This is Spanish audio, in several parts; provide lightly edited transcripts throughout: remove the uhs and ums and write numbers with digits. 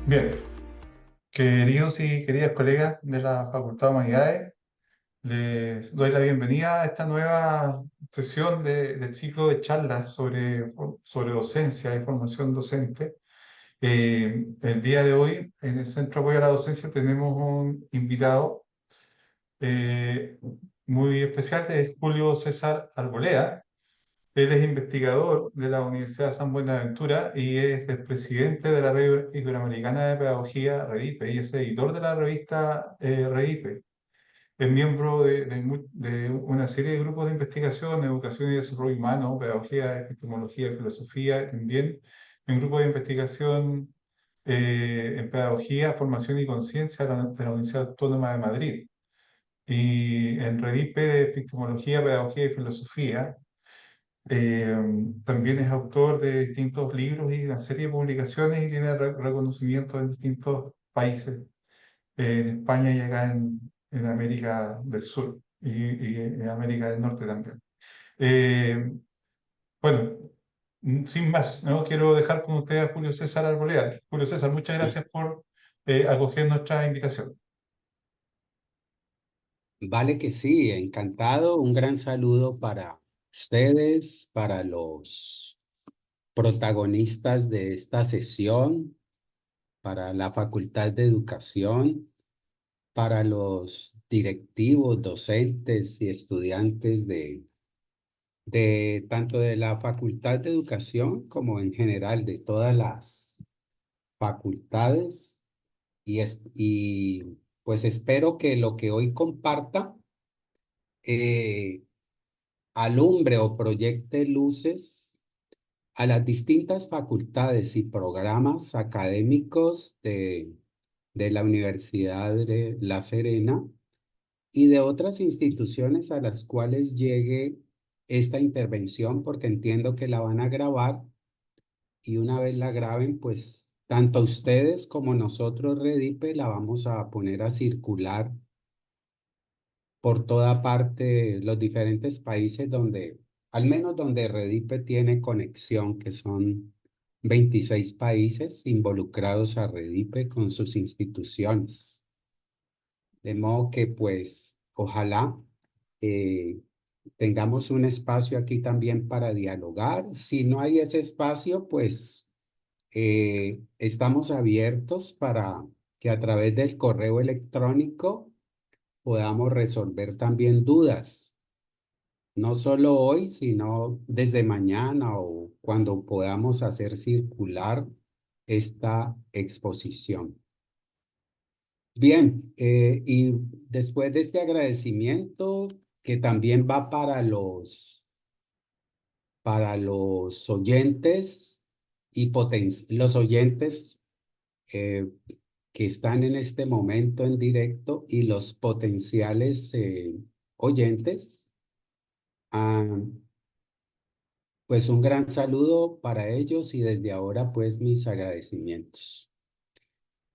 Bien, queridos y queridas colegas de la Facultad de Humanidades, les doy la bienvenida a esta nueva sesión del ciclo de charlas sobre docencia y formación docente. El día de hoy, en el Centro de Apoyo a la Docencia, tenemos un invitado eh, muy especial, es Julio César Arboleda. Él es investigador de la Universidad de San Buenaventura y es el presidente de la Red Iberoamericana de Pedagogía, REDIPE, y es editor de la revista REDIPE. Es miembro de una serie de grupos de investigación, educación y desarrollo humano, pedagogía, epistemología, filosofía, y también un grupo de investigación en pedagogía, formación y conciencia de la Universidad Autónoma de Madrid. Y en REDIPE de epistemología, pedagogía y filosofía. Eh, También es autor de distintos libros y una serie de publicaciones y tiene reconocimientos en distintos países, en España y acá en América del Sur y en América del Norte también. Eh, bueno, sin más, ¿no? Quiero dejar con ustedes a Julio César Arboleda. Julio César, muchas gracias por acoger nuestra invitación. Vale que sí, encantado. Un gran saludo para ustedes, para los protagonistas de esta sesión, para la Facultad de Educación, para los directivos, docentes y estudiantes de tanto de la Facultad de Educación como en general de todas las facultades. Y pues espero que lo que hoy comparta eh, alumbre o proyecte luces a las distintas facultades y programas académicos de la Universidad de La Serena y de otras instituciones a las cuales llegue esta intervención, porque entiendo que la van a grabar y una vez la graben, pues tanto ustedes como nosotros, Redipe, la vamos a poner a circular por toda parte, los diferentes países donde, al menos donde Redipe tiene conexión, que son 26 países involucrados a Redipe con sus instituciones. De modo que, pues, ojalá eh, tengamos un espacio aquí también para dialogar. Si no hay ese espacio, pues estamos abiertos para que a través del correo electrónico podamos resolver también dudas, no solo hoy, sino desde mañana o cuando podamos hacer circular esta exposición. Bien, y después de este agradecimiento, que también va para los oyentes y los oyentes eh, que están en este momento en directo y los potenciales oyentes. Ah, pues un gran saludo para ellos y desde ahora pues mis agradecimientos.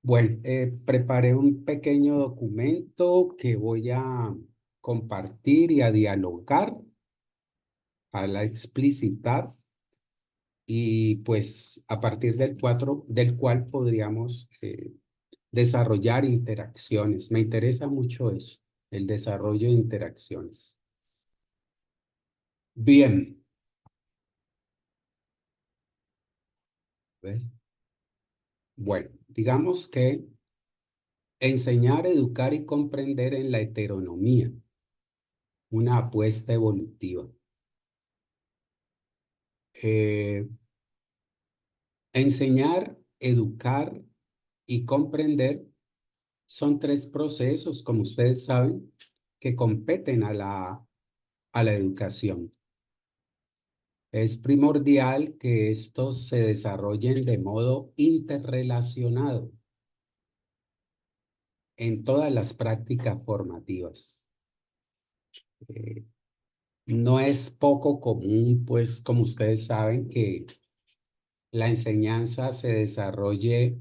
Bueno, preparé un pequeño documento que voy a compartir y a dialogar, a la explicitar y pues a partir del cual podríamos desarrollar interacciones. Me interesa mucho eso, el desarrollo de interacciones. Bien, a ver. Bueno, digamos que enseñar, educar y comprender en la heteronomía, una apuesta evolutiva. Eh, Enseñar, educar y comprender son tres procesos, como ustedes saben, que competen a la educación. Es primordial que estos se desarrollen de modo interrelacionado en todas las prácticas formativas. Eh, no es poco común, pues, como ustedes saben, que la enseñanza se desarrolle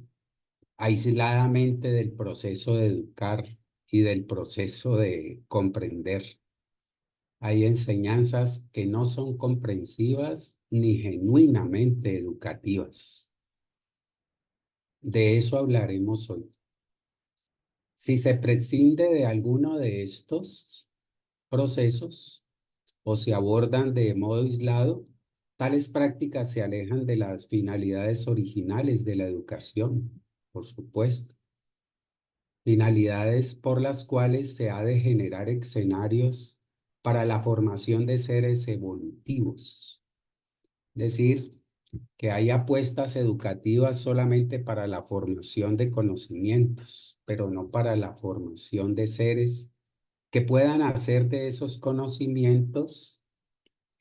aisladamente del proceso de educar y del proceso de comprender. Hay enseñanzas que no son comprensivas ni genuinamente educativas. De eso hablaremos hoy. Si se prescinde de alguno de estos procesos o se abordan de modo aislado, tales prácticas se alejan de las finalidades originales de la educación, por supuesto. Finalidades por las cuales se ha de generar escenarios para la formación de seres evolutivos. Es decir, que hay apuestas educativas solamente para la formación de conocimientos, pero no para la formación de seres que puedan hacer de esos conocimientos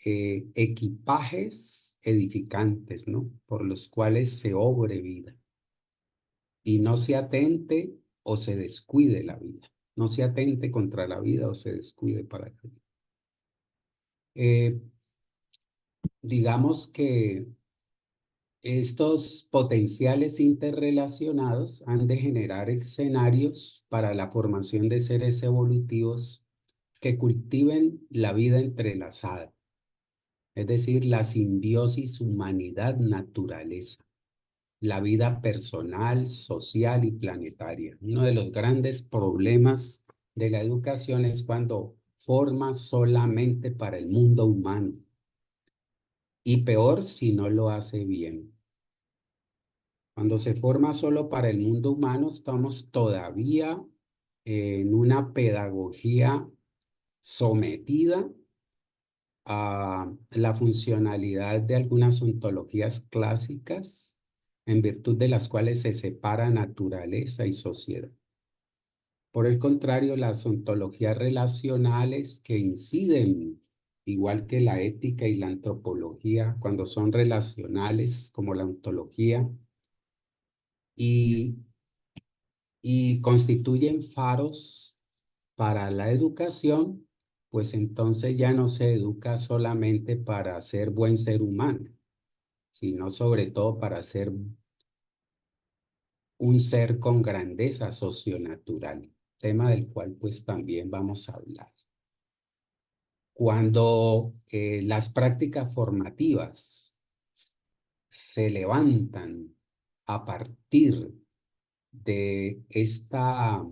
equipajes edificantes, ¿no? Por los cuales se obre vida y no se atente o se descuide la vida. No se atente contra la vida o se descuide para la vida. Digamos que estos potenciales interrelacionados han de generar escenarios para la formación de seres evolutivos que cultiven la vida entrelazada, es decir, la simbiosis humanidad-naturaleza, la vida personal, social y planetaria. Uno de los grandes problemas de la educación es cuando forma solamente para el mundo humano y peor si no lo hace bien. Cuando se forma solo para el mundo humano, estamos todavía en una pedagogía sometida a la funcionalidad de algunas ontologías clásicas, en virtud de las cuales se separa naturaleza y sociedad. Por el contrario, las ontologías relacionales que inciden, igual que la ética y la antropología, cuando son relacionales, como la ontología, y y constituyen faros para la educación, pues entonces ya no se educa solamente para ser buen ser humano, sino sobre todo para ser un ser con grandeza socionatural, tema del cual pues también vamos a hablar. Cuando las prácticas formativas se levantan a partir de esta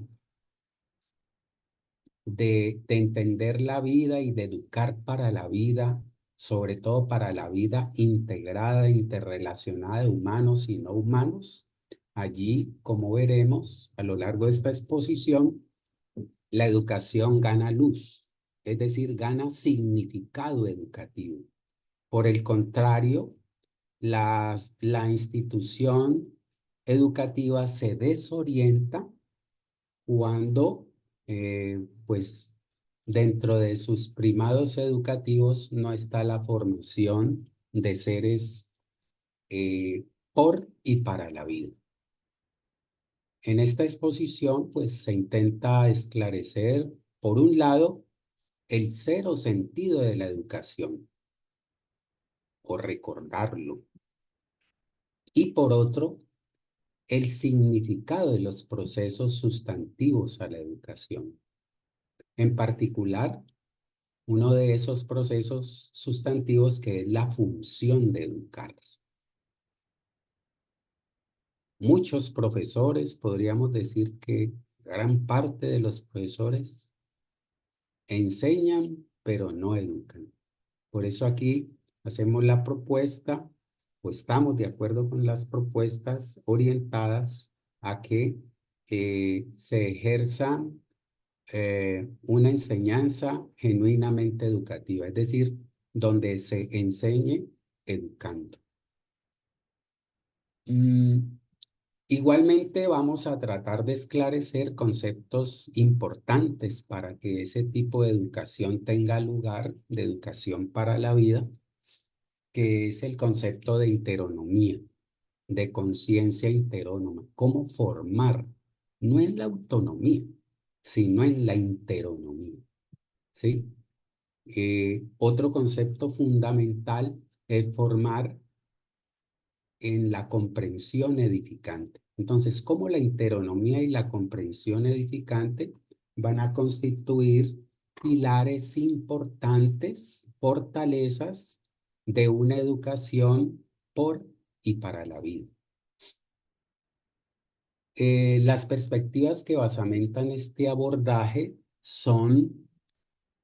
de entender la vida y de educar para la vida, sobre todo para la vida integrada, interrelacionada de humanos y no humanos. Allí, como veremos a lo largo de esta exposición, la educación gana luz, es decir, gana significado educativo. Por el contrario, la institución educativa se desorienta cuando, pues, dentro de sus primados educativos no está la formación de seres por y para la vida. En esta exposición, pues, se intenta esclarecer, por un lado, el cero sentido de la educación, o recordarlo, y por otro, el significado de los procesos sustantivos a la educación. En particular, uno de esos procesos sustantivos que es la función de educar. Muchos profesores, podríamos decir que gran parte de los profesores enseñan, pero no educan. Por eso aquí hacemos la propuesta, o estamos de acuerdo con las propuestas orientadas a que se ejerza una enseñanza genuinamente educativa, es decir, donde se enseñe educando. Mm, Igualmente vamos a tratar de esclarecer conceptos importantes para que ese tipo de educación tenga lugar, de educación para la vida, que es el concepto de interonomía, de conciencia interónoma, cómo formar, no en la autonomía, sino en la interonomía, ¿sí? Otro concepto fundamental es formar en la comprensión edificante. Entonces, ¿cómo la interonomía y la comprensión edificante van a constituir pilares importantes, fortalezas de una educación por y para la vida? Las perspectivas que basamentan este abordaje son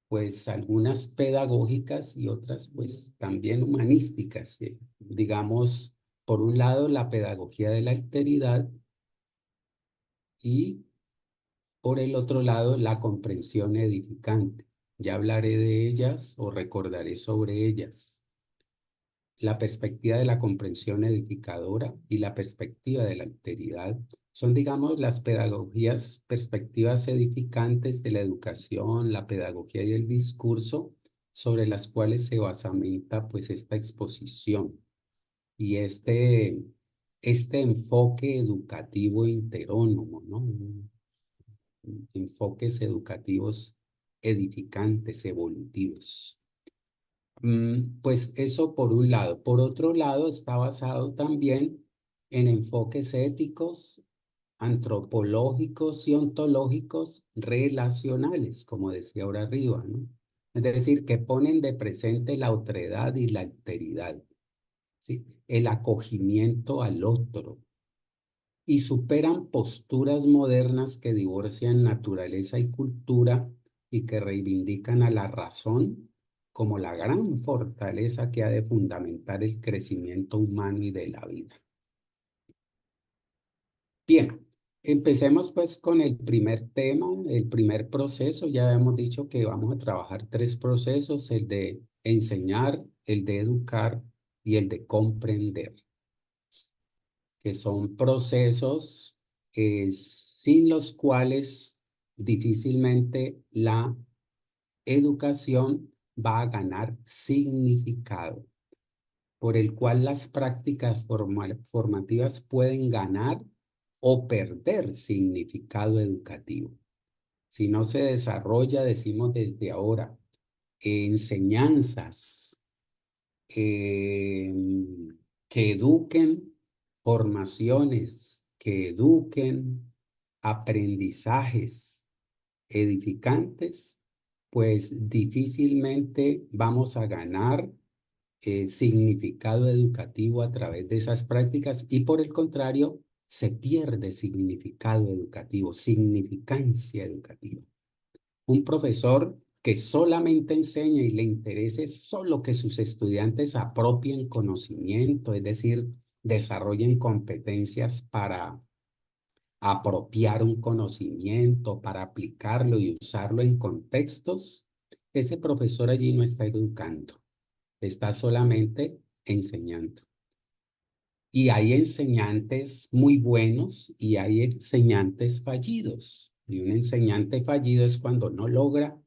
pues algunas pedagógicas y otras pues también humanísticas. Digamos, por un lado la pedagogía de la alteridad y por el otro lado la comprensión edificante. Ya hablaré de ellas o recordaré sobre ellas. La perspectiva de la comprensión edificadora y la perspectiva de la alteridad son, digamos, las pedagogías, perspectivas edificantes de la educación, la pedagogía y el discurso sobre las cuales se basamenta pues esta exposición y este enfoque educativo interónomo, ¿no? Enfoques educativos edificantes, evolutivos. Pues eso por un lado. Por otro lado, está basado también en enfoques éticos, antropológicos y ontológicos relacionales, como decía ahora arriba, ¿no? Es decir, que ponen de presente la otredad y la alteridad, ¿sí? El acogimiento al otro, y superan posturas modernas que divorcian naturaleza y cultura y que reivindican a la razón como la gran fortaleza que ha de fundamentar el crecimiento humano y de la vida. Bien, empecemos pues con el primer tema, el primer proceso. Ya hemos dicho que vamos a trabajar tres procesos: el de enseñar, el de educar y el de comprender, que son procesos sin los cuales difícilmente la educación va a ganar significado, por el cual las prácticas formativas pueden ganar o perder significado educativo. Si no se desarrolla, decimos desde ahora, enseñanzas eh, que eduquen, formaciones que eduquen, aprendizajes edificantes, pues difícilmente vamos a ganar significado educativo a través de esas prácticas y por el contrario, se pierde significado educativo, significancia educativa. Un profesor que solamente enseña y le interese solo que sus estudiantes apropien conocimiento, es decir, desarrollen competencias para apropiar un conocimiento, para aplicarlo y usarlo en contextos, ese profesor allí no está educando, está solamente enseñando. Y hay enseñantes muy buenos y hay enseñantes fallidos. Y un enseñante fallido es cuando no logra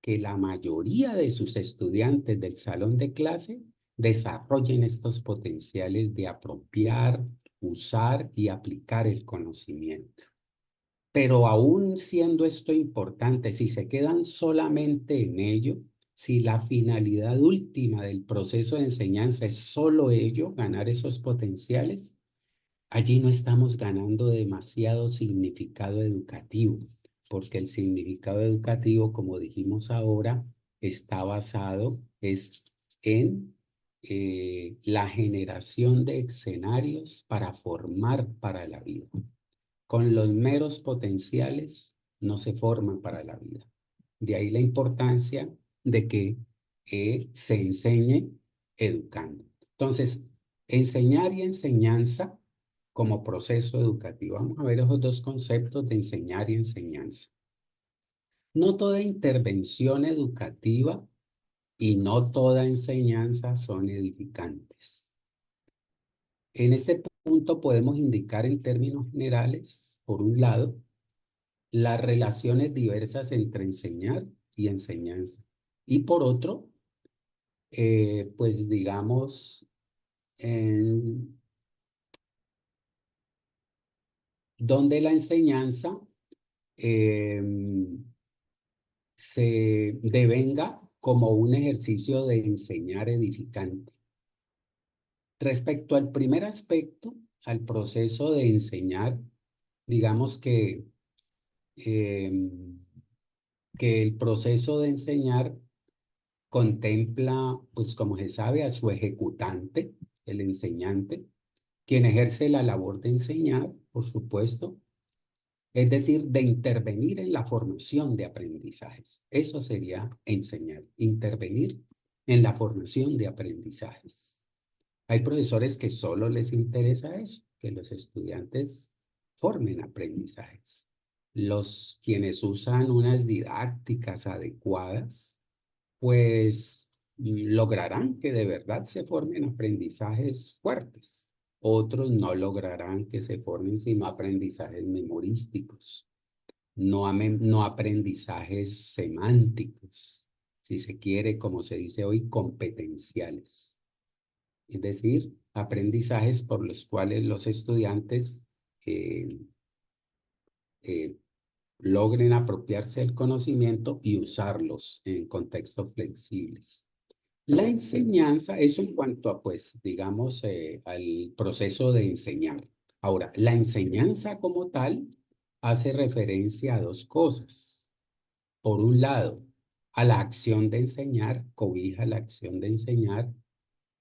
que la mayoría de sus estudiantes del salón de clase desarrollen estos potenciales de apropiar, usar y aplicar el conocimiento. Pero aún siendo esto importante, si se quedan solamente en ello, si la finalidad última del proceso de enseñanza es solo ello, ganar esos potenciales, allí no estamos ganando demasiado significado educativo, porque el significado educativo, como dijimos ahora, está basado en la generación de escenarios para formar para la vida. Con los meros potenciales no se forman para la vida. De ahí la importancia de que se enseñe educando. Entonces, enseñar y enseñanza como proceso educativo. Vamos a ver esos dos conceptos de enseñar y enseñanza. No toda intervención educativa y no toda enseñanza son edificantes. En este punto podemos indicar en términos generales, por un lado, las relaciones diversas entre enseñar y enseñanza. Y por otro, pues digamos, en donde la enseñanza eh, se devenga como un ejercicio de enseñar edificante. Respecto al primer aspecto, al proceso de enseñar, digamos eh, que el proceso de enseñar contempla, pues como se sabe, a su ejecutante, el enseñante, quien ejerce la labor de enseñar, por supuesto, Es decir, de intervenir en la formación de aprendizajes. Eso sería enseñar, intervenir en la formación de aprendizajes. Hay profesores que solo les interesa eso, que los estudiantes formen aprendizajes. Los quienes usan unas didácticas adecuadas, pues lograrán que de verdad se formen aprendizajes fuertes. Otros no lograrán que se formen sino aprendizajes memorísticos, no aprendizajes semánticos, si se quiere, como se dice hoy, competenciales. Es decir, aprendizajes por los cuales los estudiantes eh, eh, logren apropiarse del conocimiento y usarlos en contextos flexibles. La enseñanza, eso en cuanto a, pues, digamos, al proceso de enseñar. Ahora, la enseñanza como tal hace referencia a dos cosas. Por un lado, a la acción de enseñar, cobija la acción de enseñar,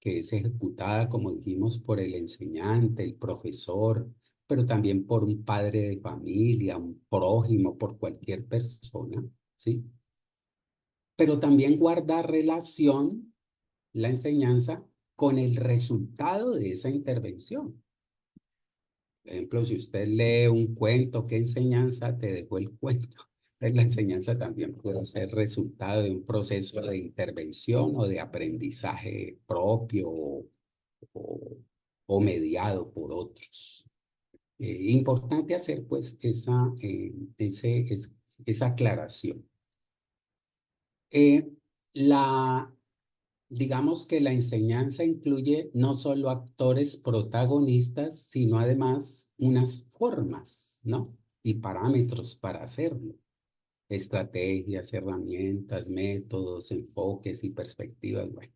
que es ejecutada, como dijimos, por el enseñante, el profesor, pero también por un padre de familia, un prójimo, por cualquier persona, ¿sí? Pero también guarda relación la enseñanza con el resultado de esa intervención. Por ejemplo, si usted lee un cuento, ¿qué enseñanza te dejó el cuento? Pues la enseñanza también puede ser resultado de un proceso de intervención o de aprendizaje propio o, o mediado por otros. Importante hacer pues esa aclaración. Eh, la, digamos que la enseñanza incluye no solo actores protagonistas, sino además unas formas, ¿no? Y parámetros para hacerlo. Estrategias, herramientas, métodos, enfoques y perspectivas, bueno,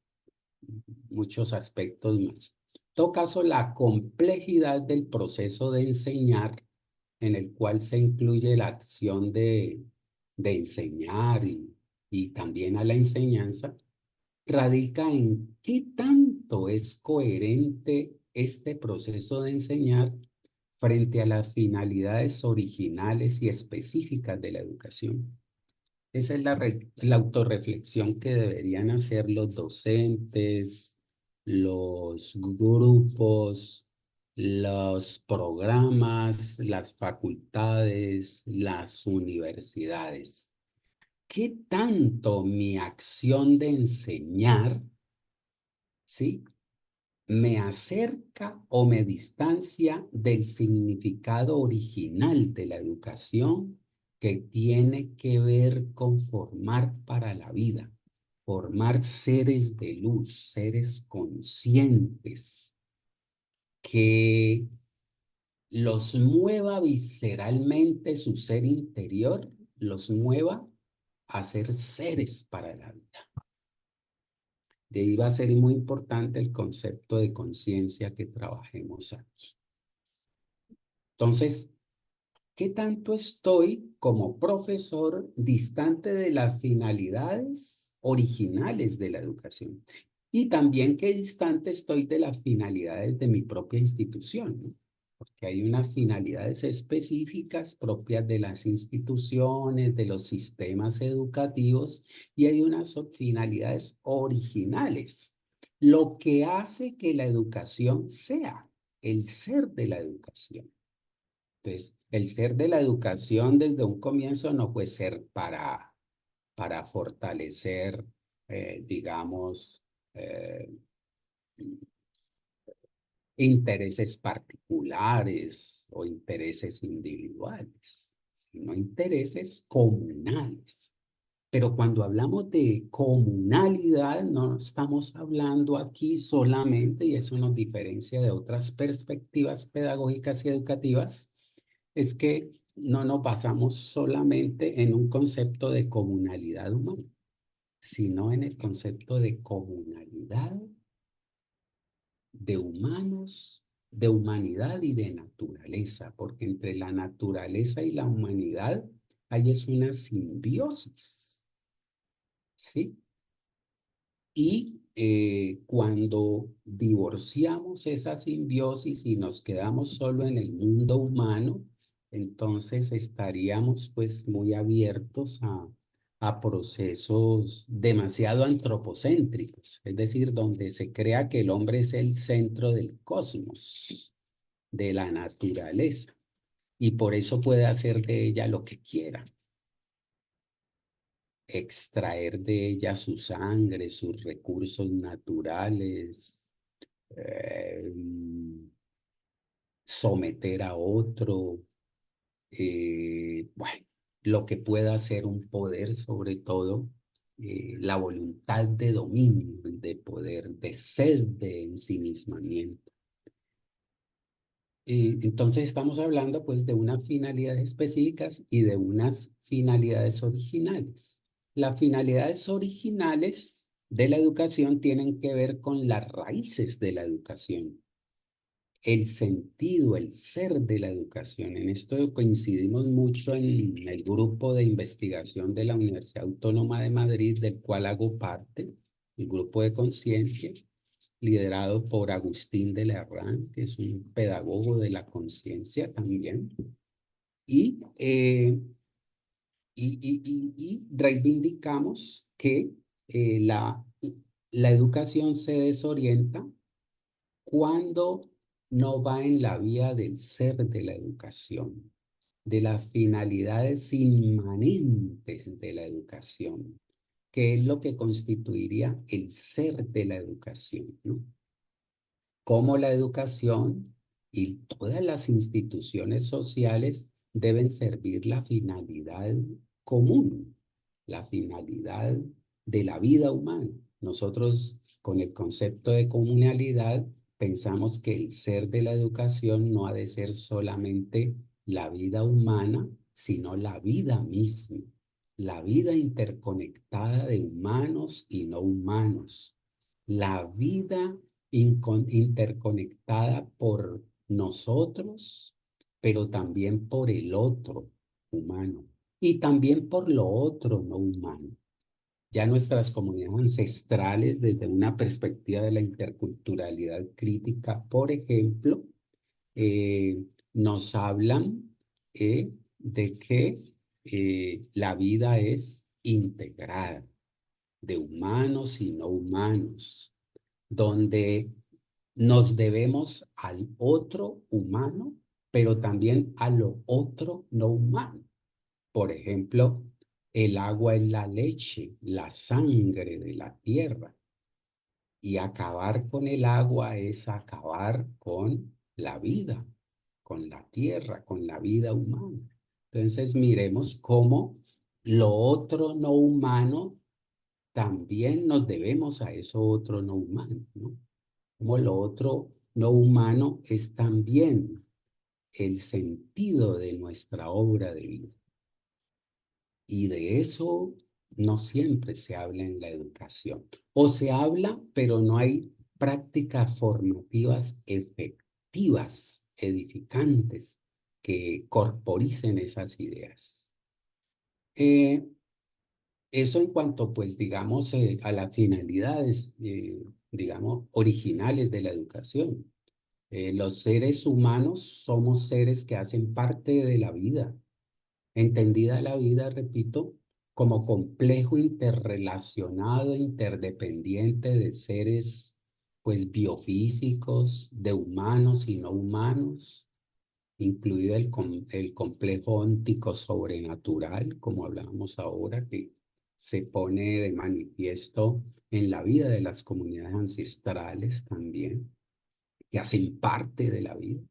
muchos aspectos más. En todo caso, la complejidad del proceso de enseñar, en el cual se incluye la acción de enseñar y también a la enseñanza, radica en qué tanto es coherente este proceso de enseñar frente a las finalidades originales y específicas de la educación. Esa es la autorreflexión que deberían hacer los docentes, los grupos, los programas, las facultades, las universidades. ¿Qué tanto mi acción de enseñar, sí, me acerca o me distancia del significado original de la educación que tiene que ver con formar para la vida, formar seres de luz, seres conscientes, que los mueva visceralmente su ser interior, los mueva a ser seres para la vida? De ahí va a ser muy importante el concepto de conciencia que trabajemos aquí. Entonces, ¿qué tanto estoy como profesor distante de las finalidades originales de la educación? Y también qué distante estoy de las finalidades de mi propia institución, ¿no? Porque hay unas finalidades específicas propias de las instituciones, de los sistemas educativos, y hay unas finalidades originales. Lo que hace que la educación sea el ser de la educación. Entonces, el ser de la educación desde un comienzo no puede ser para fortalecer, digamos, eh, intereses particulares o intereses individuales, sino intereses comunales. Pero cuando hablamos de comunalidad, no estamos hablando aquí solamente, y eso nos diferencia de otras perspectivas pedagógicas y educativas, es que no nos basamos solamente en un concepto de comunalidad humana, sino en el concepto de comunalidad de humanos, de humanidad y de naturaleza, porque entre la naturaleza y la humanidad hay es una simbiosis, ¿sí? Y cuando divorciamos esa simbiosis y nos quedamos solo en el mundo humano, entonces estaríamos pues muy abiertos a procesos demasiado antropocéntricos, es decir, donde se crea que el hombre es el centro del cosmos, de la naturaleza, y por eso puede hacer de ella lo que quiera, extraer de ella su sangre, sus recursos naturales, eh, someter a otro, bueno, lo que pueda hacer un poder, sobre todo la voluntad de dominio, de poder, de sed de ensimismamiento. Entonces estamos hablando pues de unas finalidades específicas y de unas finalidades originales. Las finalidades originales de la educación tienen que ver con las raíces de la educación, el sentido, el ser de la educación. En esto coincidimos mucho en el grupo de investigación de la Universidad Autónoma de Madrid, del cual hago parte, el grupo de conciencia, liderado por Agustín de Lerrán, que es un pedagogo de la conciencia también, y, eh, y reivindicamos que la educación se desorienta cuando no va en la vía del ser de la educación, de las finalidades inmanentes de la educación, que es lo que constituiría el ser de la educación, ¿no? Cómo la educación y todas las instituciones sociales deben servir la finalidad común, la finalidad de la vida humana. Nosotros, con el concepto de comunalidad, pensamos que el ser de la educación no ha de ser solamente la vida humana, sino la vida misma, la vida interconectada de humanos y no humanos, la vida interconectada por nosotros, pero también por el otro humano y también por lo otro no humano. Ya nuestras comunidades ancestrales, desde una perspectiva de la interculturalidad crítica, por ejemplo, nos hablan de que la vida es integrada de humanos y no humanos, donde nos debemos al otro humano, pero también a lo otro no humano. Por ejemplo, el agua es la leche, la sangre de la tierra. Y acabar con el agua es acabar con la vida, con la tierra, con la vida humana. Entonces miremos cómo lo otro no humano también nos debemos a eso otro no humano, ¿no? Como lo otro no humano es también el sentido de nuestra obra de vida. Y de eso no siempre se habla en la educación. O se habla, pero no hay prácticas formativas efectivas, edificantes, que corporicen esas ideas. Eh, Eso en cuanto, pues, digamos, a las finalidades, digamos, originales de la educación. Los seres humanos somos seres que hacen parte de la vida, entendida la vida, repito, como complejo interrelacionado, interdependiente de seres, pues, biofísicos, de humanos y no humanos, incluido el complejo óntico sobrenatural, como hablábamos ahora, que se pone de manifiesto en la vida de las comunidades ancestrales también, que hacen parte de la vida,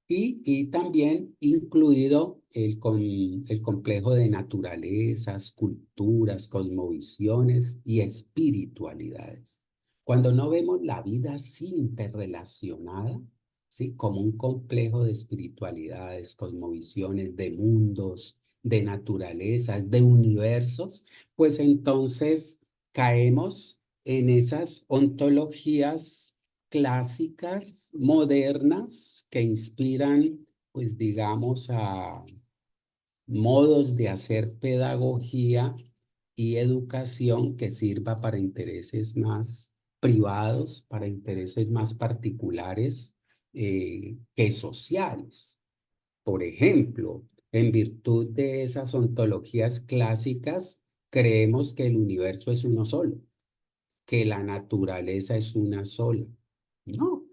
¿sí? Y también incluido el complejo de naturalezas, culturas, cosmovisiones y espiritualidades. Cuando no vemos la vida así interrelacionada, ¿sí? Como un complejo de espiritualidades, cosmovisiones, de mundos, de naturalezas, de universos, pues entonces caemos en esas ontologías clásicas, modernas, que inspiran, pues digamos, a modos de hacer pedagogía y educación que sirva para intereses más privados, para intereses más particulares que sociales. Por ejemplo, en virtud de esas ontologías clásicas, creemos que el universo es uno solo, que la naturaleza es una sola. No,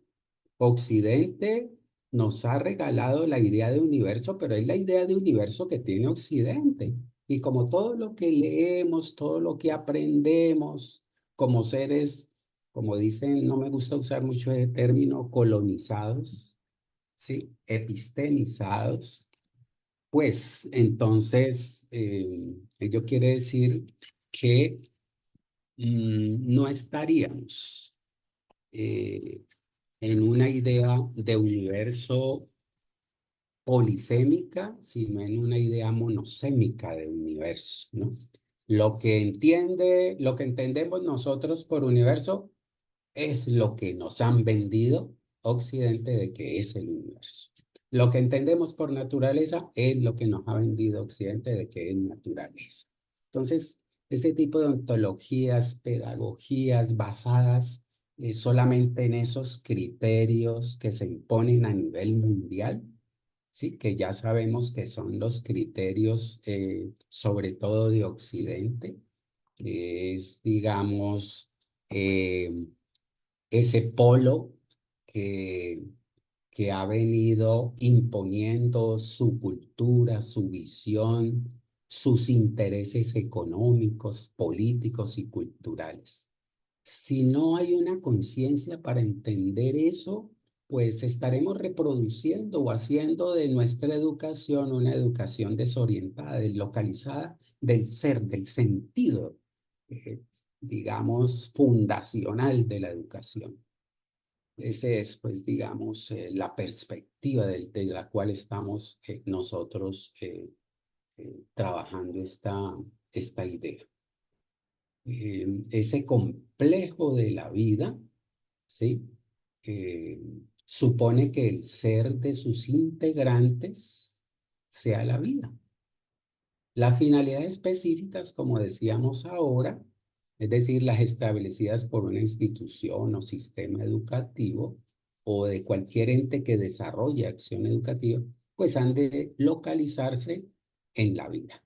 Occidente nos ha regalado la idea de universo, pero es la idea de universo que tiene Occidente. Y como todo lo que leemos, todo lo que aprendemos como seres, como dicen, no me gusta usar mucho ese término, colonizados, ¿sí? Epistemizados, pues entonces ello quiere decir que no estaríamos eh, en una idea de universo polisémica, sino en una idea monosémica de universo, ¿no? Lo que entendemos nosotros por universo es lo que nos han vendido Occidente de que es el universo. Lo que entendemos por naturaleza es lo que nos ha vendido Occidente de que es naturaleza. Entonces, ese tipo de ontologías, pedagogías basadas solamente en esos criterios que se imponen a nivel mundial, sí, que ya sabemos que son los criterios sobre todo de Occidente, que es, digamos, eh, ese polo que, que ha venido imponiendo su cultura, su visión, sus intereses económicos, políticos y culturales. Si no hay una conciencia para entender eso, pues estaremos reproduciendo o haciendo de nuestra educación una educación desorientada, deslocalizada del ser, del sentido, eh, digamos, fundacional de la educación. Ese es, pues, digamos, la perspectiva de la cual estamos nosotros trabajando esta idea. Ese complejo de la vida, ¿sí? Eh, Supone que el ser de sus integrantes sea la vida. Las finalidades específicas, como decíamos ahora, es decir, las establecidas por una institución o sistema educativo o de cualquier ente que desarrolle acción educativa, pues han de localizarse en la vida,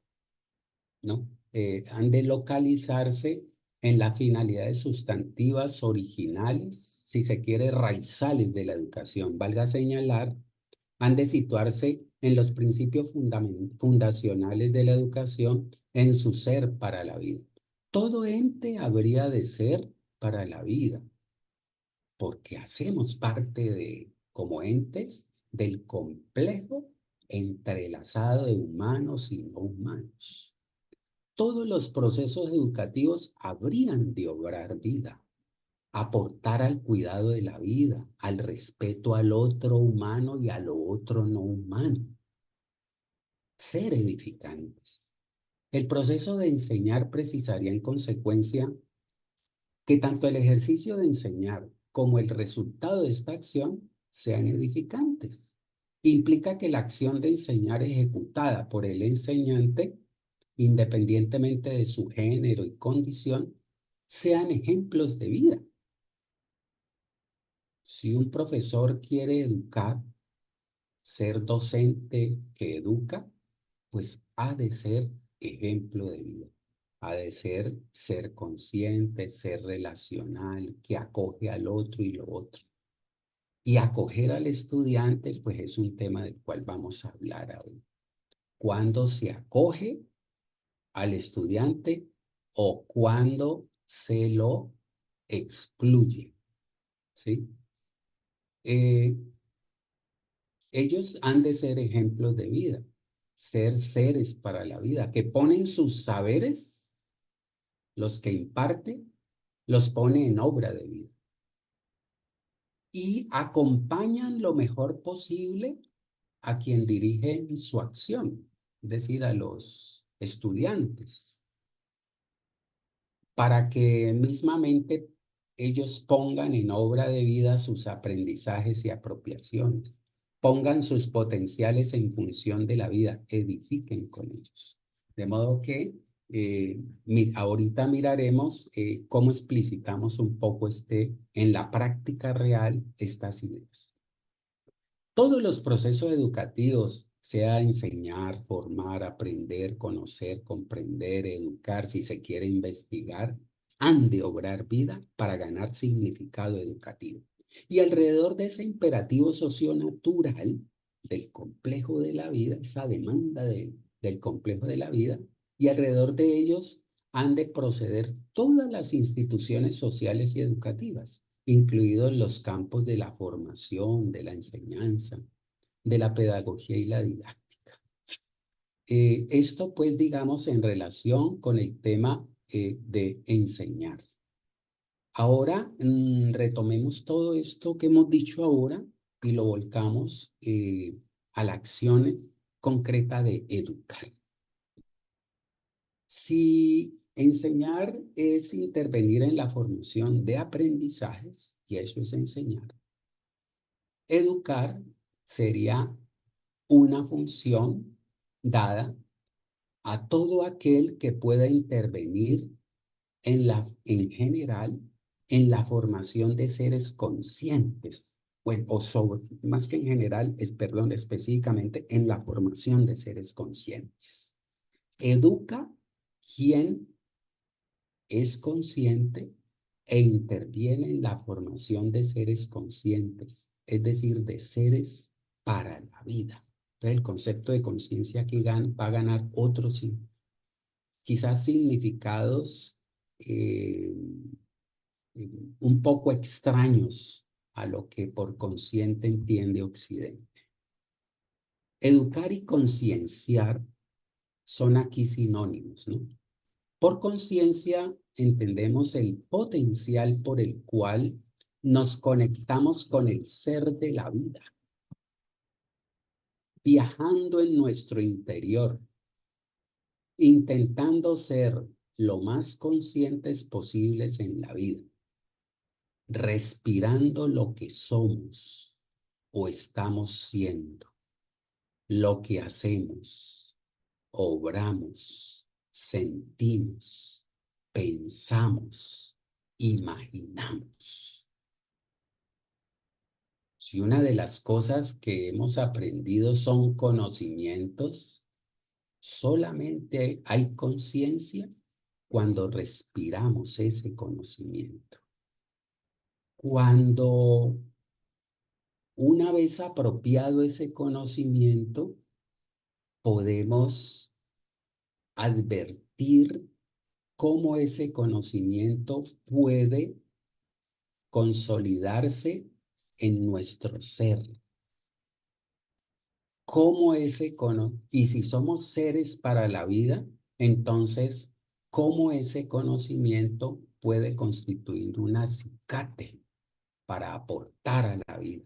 ¿no? Han de localizarse en las finalidades sustantivas originales, si se quiere, raizales de la educación. Valga señalar, han de situarse en los principios fundacionales de la educación, en su ser para la vida. Todo ente habría de ser para la vida, porque hacemos parte de, como entes, del complejo entrelazado de humanos y no humanos. Todos los procesos educativos habrían de obrar vida, aportar al cuidado de la vida, al respeto al otro humano y a lo otro no humano, ser edificantes. El proceso de enseñar precisaría en consecuencia que tanto el ejercicio de enseñar como el resultado de esta acción sean edificantes. Implica que la acción de enseñar ejecutada por el enseñante, independientemente de su género y condición, sean ejemplos de vida. Si un profesor quiere educar, ser docente que educa, pues ha de ser ejemplo de vida. Ha de ser consciente, ser relacional, que acoge al otro y lo otro. Y acoger al estudiante, pues es un tema del cual vamos a hablar hoy. ¿Cuándo se acoge al estudiante o cuándo se lo excluye? ¿Sí? Eh, Ellos han de ser ejemplos de vida, ser seres para la vida, que ponen sus saberes, los que imparte, los pone en obra de vida y acompañan lo mejor posible a quien dirige su acción, es decir, a los estudiantes, para que mismamente ellos pongan en obra de vida sus aprendizajes y apropiaciones, pongan sus potenciales en función de la vida, edifiquen con ellos. De modo que ahorita miraremos cómo explicitamos un poco en la práctica real estas ideas. Todos los procesos educativos, sea enseñar, formar, aprender, conocer, comprender, educar, si se quiere investigar, han de obrar vida para ganar significado educativo. Y alrededor de ese imperativo socionatural del complejo de la vida, esa demanda del complejo de la vida, y alrededor de ellos han de proceder todas las instituciones sociales y educativas, incluidos los campos de la formación, de la enseñanza, de la pedagogía y la didáctica. Esto pues digamos en relación con el tema de enseñar. Ahora retomemos todo esto que hemos dicho ahora y lo volcamos a la acción concreta de educar. Si enseñar es intervenir en la formación de aprendizajes, y eso es enseñar, educar sería una función dada a todo aquel que pueda intervenir en general, en la formación de seres conscientes, bueno, o sobre, más que en general, perdón, específicamente en la formación de seres conscientes. Educa quien es consciente e interviene en la formación de seres conscientes, es decir, de seres para la vida. Entonces, el concepto de conciencia que va a ganar otros, quizás significados eh, un poco extraños a lo que por consciente entiende Occidente. Educar y concienciar son aquí sinónimos, ¿no? Por conciencia entendemos el potencial por el cual nos conectamos con el ser de la vida, viajando en nuestro interior, intentando ser lo más conscientes posibles en la vida, respirando lo que somos o estamos siendo, lo que hacemos, obramos, sentimos, pensamos, imaginamos. Si una de las cosas que hemos aprendido son conocimientos, solamente hay conciencia cuando respiramos ese conocimiento. Cuando una vez apropiado ese conocimiento, podemos advertir cómo ese conocimiento puede consolidarse en nuestro ser. Y si somos seres para la vida, entonces, ¿cómo ese conocimiento puede constituir un acicate para aportar a la vida,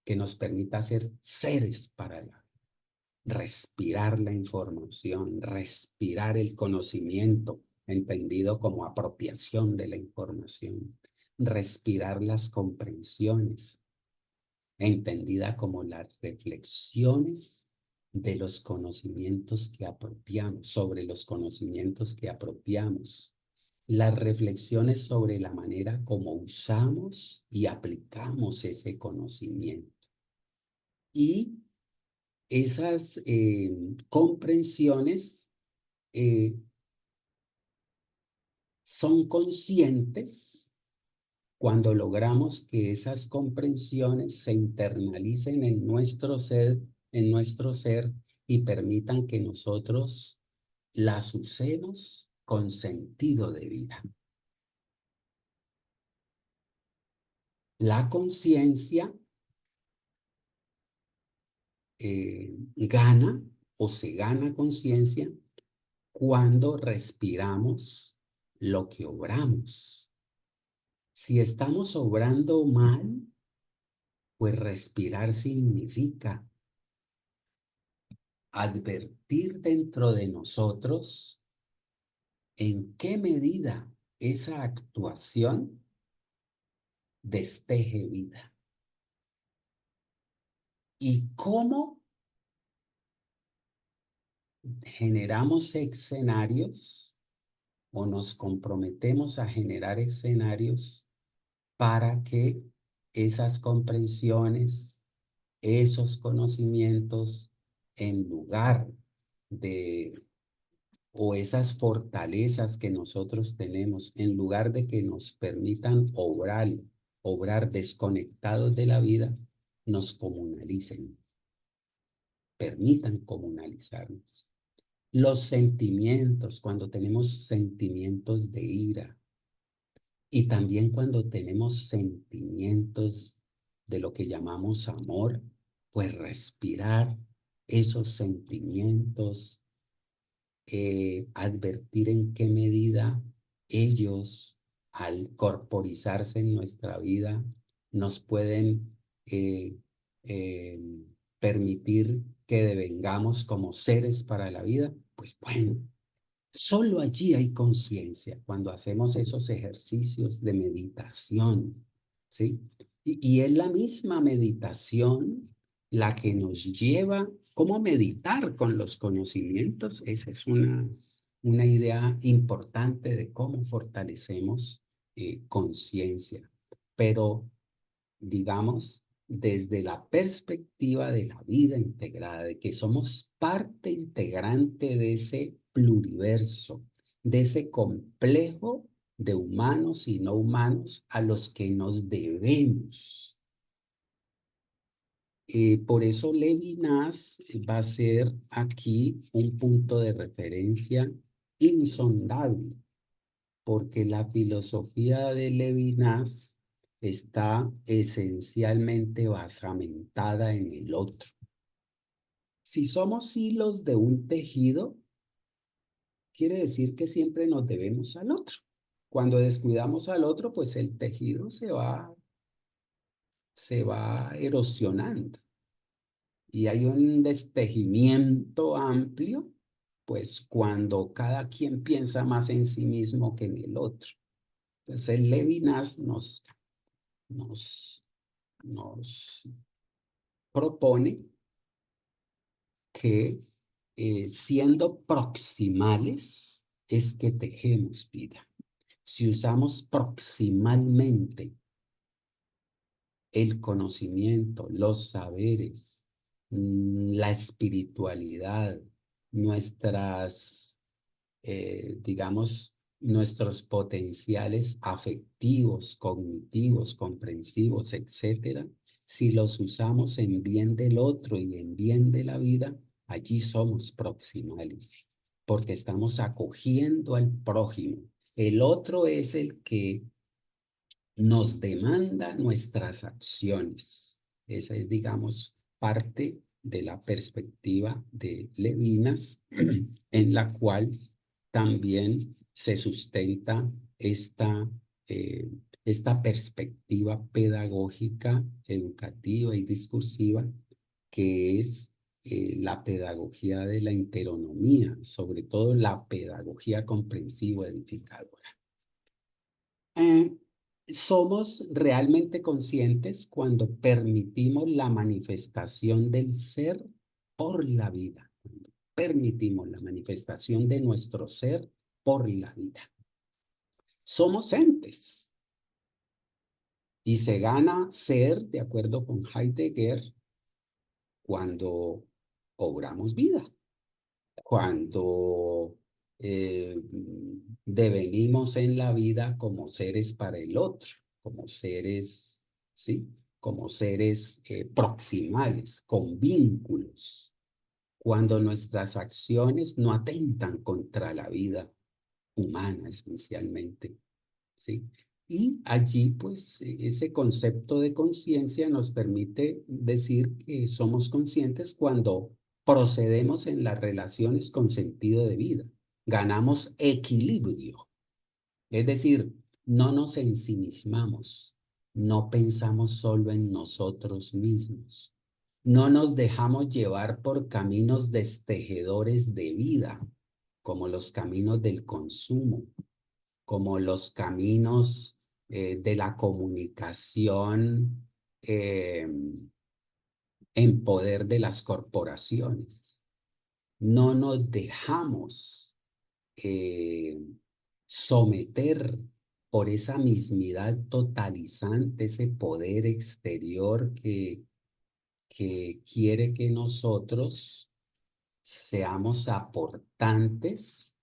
que nos permita ser seres para la vida? Respirar la información, respirar el conocimiento, entendido como apropiación de la información, respirar las comprensiones, entendida como las reflexiones de los conocimientos que apropiamos, sobre los conocimientos que apropiamos, las reflexiones sobre la manera como usamos y aplicamos ese conocimiento. Y esas comprensiones son conscientes cuando logramos que esas comprensiones se internalicen en nuestro ser y permitan que nosotros las usemos con sentido de vida. La conciencia gana o se gana conciencia cuando respiramos lo que obramos. Si estamos obrando mal, pues respirar significa advertir dentro de nosotros en qué medida esa actuación desteje vida y cómo generamos escenarios o nos comprometemos a generar escenarios para que esas comprensiones, esos conocimientos en lugar de, o esas fortalezas que nosotros tenemos, en lugar de que nos permitan obrar desconectados de la vida, nos comunalicen, permitan comunalizarnos. Los sentimientos, cuando tenemos sentimientos de ira y también cuando tenemos sentimientos de lo que llamamos amor, pues respirar esos sentimientos, advertir en qué medida ellos, al corporizarse en nuestra vida, nos pueden eh, eh, permitir que devengamos como seres para la vida, pues bueno, solo allí hay conciencia cuando hacemos esos ejercicios de meditación, ¿sí? Y es la misma meditación la que nos lleva, ¿cómo meditar con los conocimientos? Esa es una idea importante de cómo fortalecemos conciencia. Pero digamos, desde la perspectiva de la vida integrada, de que somos parte integrante de ese pluriverso, de ese complejo de humanos y no humanos a los que nos debemos. Por eso Levinas va a ser aquí un punto de referencia insondable, porque la filosofía de Levinas está esencialmente basamentada en el otro. Si somos hilos de un tejido, quiere decir que siempre nos debemos al otro. Cuando descuidamos al otro, pues el tejido se va erosionando y hay un destejimiento amplio, pues cuando cada quien piensa más en sí mismo que en el otro. Entonces, el Levinas nos, nos propone que siendo proximales es que tejemos vida. Si usamos proximalmente el conocimiento, los saberes, la espiritualidad, nuestras digamos, nuestros potenciales afectivos, cognitivos, comprensivos, etcétera, si los usamos en bien del otro y en bien de la vida, allí somos proximales, porque estamos acogiendo al prójimo. El otro es el que nos demanda nuestras acciones. Esa es, digamos, parte de la perspectiva de Levinas, en la cual también se sustenta eh, esta perspectiva pedagógica, educativa y discursiva, que es la pedagogía de la interonomía, sobre todo la pedagogía comprensiva edificadora. Eh, Somos realmente conscientes cuando permitimos la manifestación del ser por la vida, cuando permitimos la manifestación de nuestro ser por la vida. Somos entes y se gana ser, de acuerdo con Heidegger, cuando obramos vida, cuando eh, devenimos en la vida como seres para el otro, como seres, ¿sí? Como seres proximales, con vínculos, cuando nuestras acciones no atentan contra la vida humana esencialmente, ¿sí? Y allí, pues, ese concepto de conciencia nos permite decir que somos conscientes cuando procedemos en las relaciones con sentido de vida. Ganamos equilibrio, es decir, no nos ensimismamos, no pensamos solo en nosotros mismos, no nos dejamos llevar por caminos destejedores de vida, como los caminos del consumo, como los caminos de la comunicación eh, en poder de las corporaciones. No nos dejamos eh, someter por esa mismidad totalizante, ese poder exterior que quiere que nosotros seamos aportantes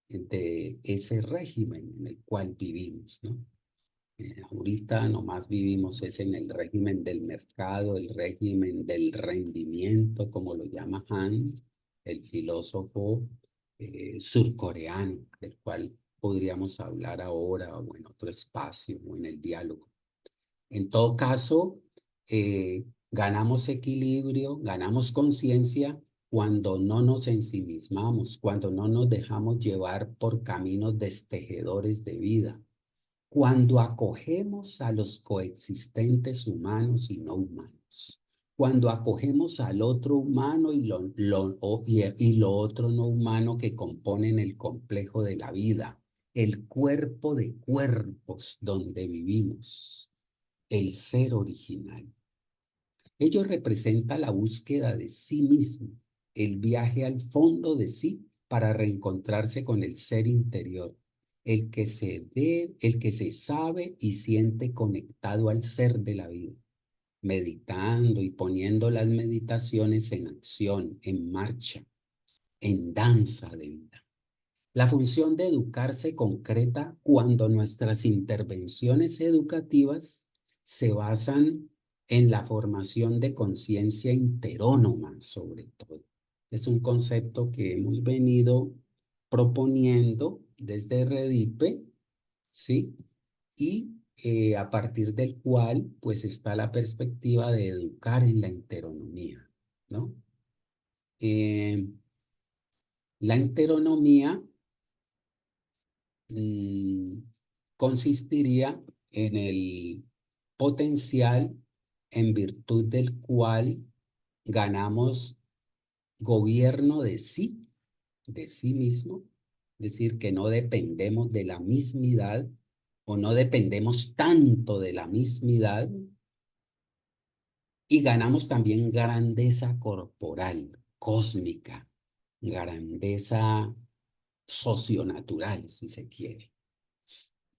de ese régimen en el cual vivimos, ¿no? Ahorita nomás vivimos es en el régimen del mercado, el régimen del rendimiento, como lo llama Han, el filósofo surcoreano, del cual podríamos hablar ahora o en otro espacio o en el diálogo. En todo caso, ganamos equilibrio, ganamos conciencia cuando no nos ensimismamos, cuando no nos dejamos llevar por caminos destejedores de vida, cuando acogemos a los coexistentes humanos y no humanos, cuando acogemos al otro humano y lo otro no humano que componen el complejo de la vida, el cuerpo de cuerpos donde vivimos, el ser original. Ello representa la búsqueda de sí mismo, el viaje al fondo de sí para reencontrarse con el ser interior, el que se sabe y siente conectado al ser de la vida, meditando y poniendo las meditaciones en acción, en marcha, en danza de vida. La función de educar se concreta cuando nuestras intervenciones educativas se basan en la formación de conciencia interónoma, sobre todo. Es un concepto que hemos venido proponiendo desde Redipe, ¿sí? Y a partir del cual, pues, está la perspectiva de educar en la interonomía, ¿no? Eh, la interonomía mm, consistiría en el potencial en virtud del cual ganamos gobierno de sí mismo, es decir, que no dependemos de la mismidad o no dependemos tanto de la mismidad y ganamos también grandeza corporal, cósmica, grandeza socionatural, si se quiere.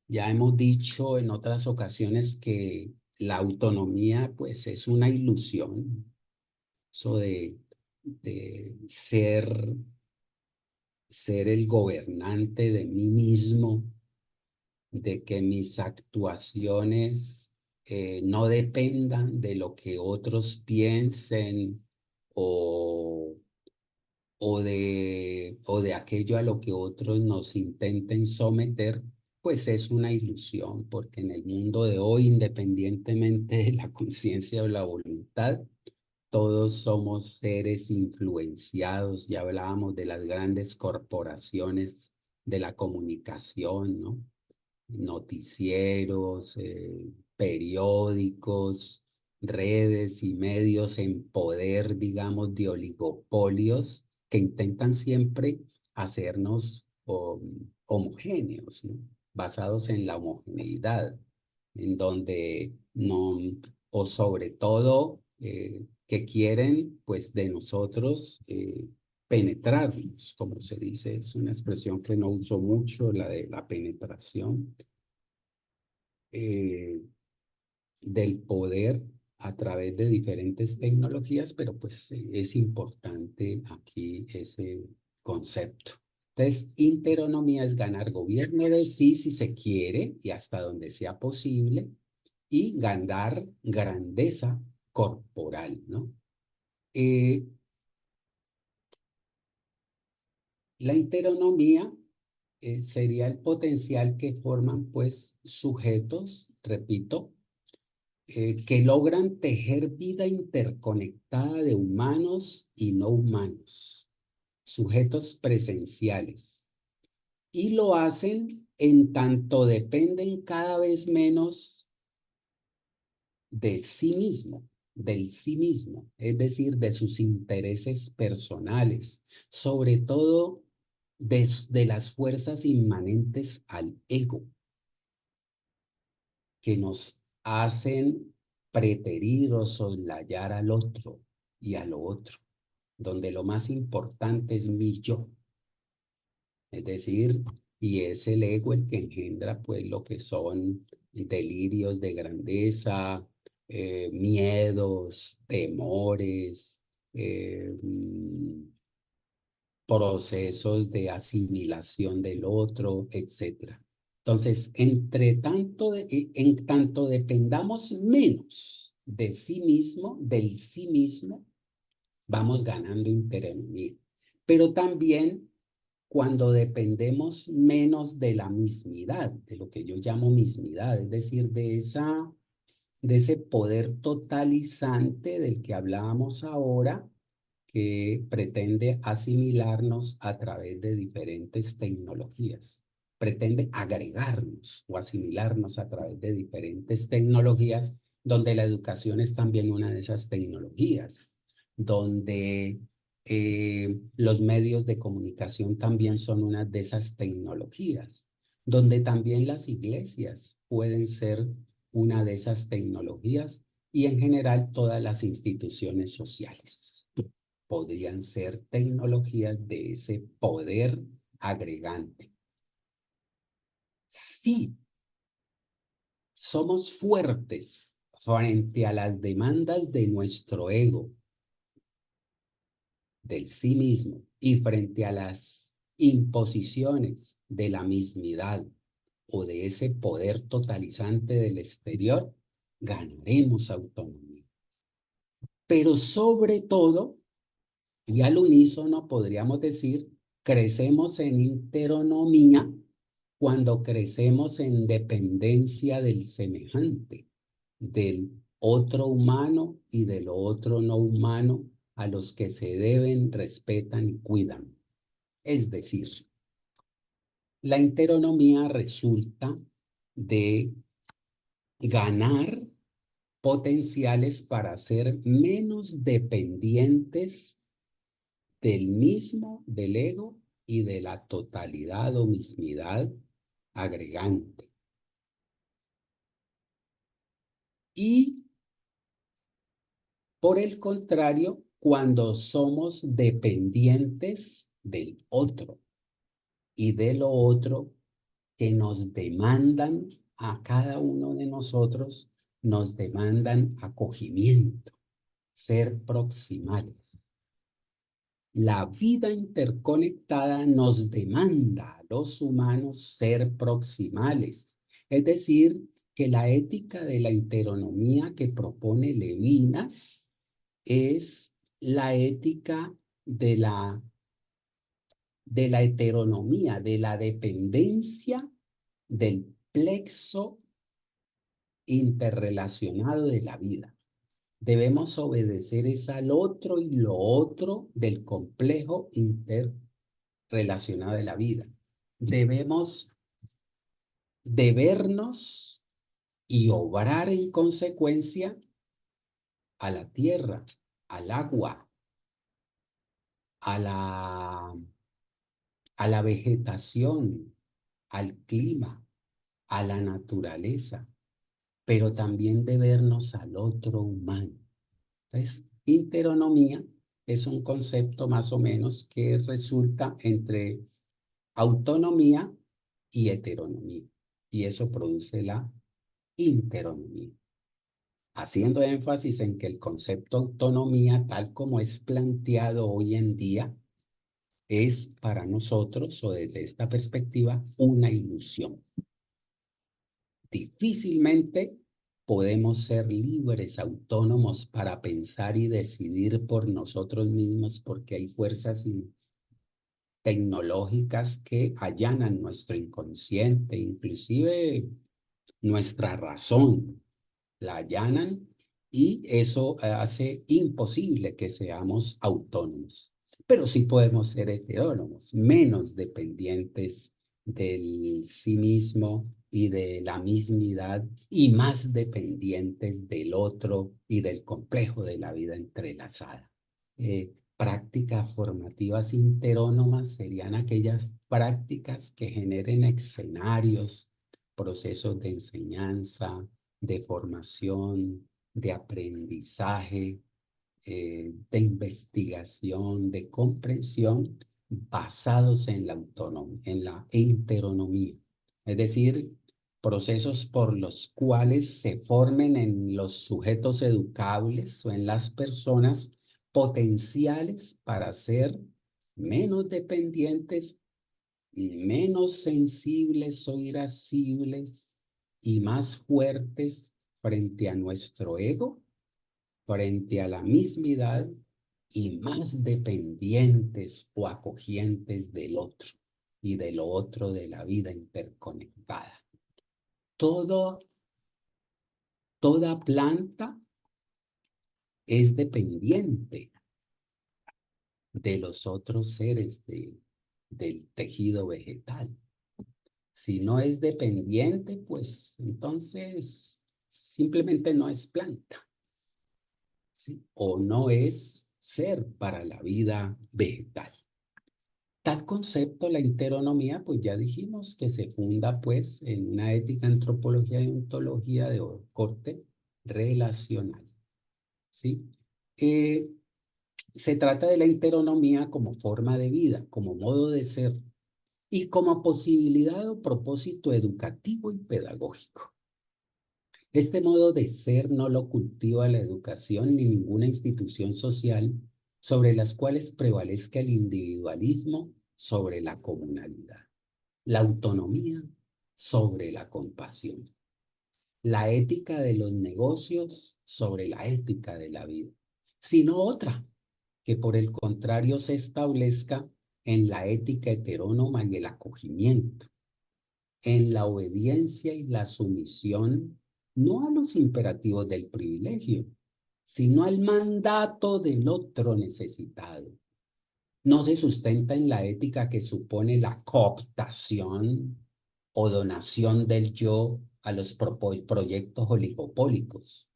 Ya hemos dicho en otras ocasiones que la autonomía pues es una ilusión, eso de ser el gobernante de mí mismo, de que mis actuaciones no dependan de lo que otros piensen o o de aquello a lo que otros nos intenten someter, pues es una ilusión, porque en el mundo de hoy, independientemente de la conciencia o la voluntad, todos somos seres influenciados. Ya hablábamos de las grandes corporaciones de la comunicación, ¿no? Noticieros, periódicos, redes y medios en poder, digamos, de oligopolios que intentan siempre hacernos homogéneos, ¿no? Basados en la homogeneidad, en donde no, o sobre todo, que quieren, pues, de nosotros penetrarnos, como se dice, es una expresión que no uso mucho, la de la penetración eh, del poder a través de diferentes tecnologías, pero pues es importante aquí ese concepto. Entonces, interonomía es ganar gobierno de sí si se quiere y hasta donde sea posible, y ganar grandeza corporal, ¿no? Eh, la interonomía sería el potencial que forman pues sujetos, repito, que logran tejer vida interconectada de humanos y no humanos, sujetos presenciales, y lo hacen en tanto dependen cada vez menos de sí mismo, del sí mismo, es decir, de sus intereses personales, sobre todo de las fuerzas inmanentes al ego, que nos hacen preterir o soslayar al otro y a lo otro, donde lo más importante es mi yo, es decir, y es el ego el que engendra pues lo que son delirios de grandeza, miedos, temores, procesos de asimilación del otro, etcétera. Entonces, en tanto dependamos menos de sí mismo, del sí mismo, vamos ganando intereconomía. Pero también cuando dependemos menos de la mismidad, de lo que yo llamo mismidad, es decir, de ese poder totalizante del que hablábamos ahora, que pretende asimilarnos a través de diferentes tecnologías. Pretende agregarnos o asimilarnos a través de diferentes tecnologías, donde la educación es también una de esas tecnologías, donde los medios de comunicación también son una de esas tecnologías, donde también las iglesias pueden ser una de esas tecnologías y en general todas las instituciones sociales podrían ser tecnologías de ese poder agregante. Si somos fuertes frente a las demandas de nuestro ego, del sí mismo, y frente a las imposiciones de la mismidad o de ese poder totalizante del exterior, ganaremos autonomía. Pero sobre todo, y al unísono podríamos decir, crecemos en interonomía cuando crecemos en dependencia del semejante, del otro humano y del otro no humano a los que se deben, respetan y cuidan. Es decir, la interonomía resulta de ganar potenciales para ser menos dependientes del mismo, del ego y de la totalidad o mismidad agregante. Y por el contrario, cuando somos dependientes del otro y de lo otro que nos demandan a cada uno de nosotros, nos demandan acogimiento, ser proximales. La vida interconectada nos demanda a los humanos ser proximales, es decir, que la ética de la interonomía que propone Levinas es la ética de la heteronomía, de la dependencia del plexo interrelacionado de la vida. Debemos obedecer es al otro y lo otro del complejo interrelacionado de la vida. Debemos debernos y obrar en consecuencia a la tierra, al agua, a la vegetación, al clima, a la naturaleza, pero también debernos al otro humano. Entonces, interonomía es un concepto más o menos que resulta entre autonomía y heteronomía. Y eso produce la interonomía. Haciendo énfasis en que el concepto autonomía, tal como es planteado hoy en día, es para nosotros, o desde esta perspectiva, una ilusión. Difícilmente podemos ser libres, autónomos para pensar y decidir por nosotros mismos porque hay fuerzas tecnológicas que allanan nuestro inconsciente, inclusive nuestra razón, la allanan y eso hace imposible que seamos autónomos. Pero sí podemos ser heterónomos, menos dependientes del sí mismo y de la mismidad y más dependientes del otro y del complejo de la vida entrelazada. Prácticas formativas interónomas serían aquellas prácticas que generen escenarios, procesos de enseñanza, de formación, de aprendizaje, de investigación, de comprensión, basados en la autonomía, en la heteronomía. Es decir, procesos por los cuales se formen en los sujetos educables o en las personas potenciales para ser menos dependientes, menos sensibles o irascibles y más fuertes frente a nuestro ego, frente a la mismidad y más dependientes o acogientes del otro y de lo otro de la vida interconectada. Todo, toda planta es dependiente de los otros seres del tejido vegetal. Si no es dependiente, pues entonces simplemente no es planta, ¿sí? O no es ser para la vida vegetal. Tal concepto, la interonomía, pues ya dijimos que se funda pues en una ética, antropología y ontología de corte relacional, ¿sí? Eh, Se trata de la interonomía como forma de vida, como modo de ser y como posibilidad o propósito educativo y pedagógico. Este modo de ser no lo cultiva la educación ni ninguna institución social sobre las cuales prevalezca el individualismo sobre la comunalidad, la autonomía sobre la compasión, la ética de los negocios sobre la ética de la vida, sino otra que por el contrario se establezca en la ética heterónoma y el acogimiento, en la obediencia y la sumisión, no a los imperativos del privilegio, sino al mandato del otro necesitado. No se sustenta en la ética que supone la cooptación o donación del yo a los proyectos oligopólicos,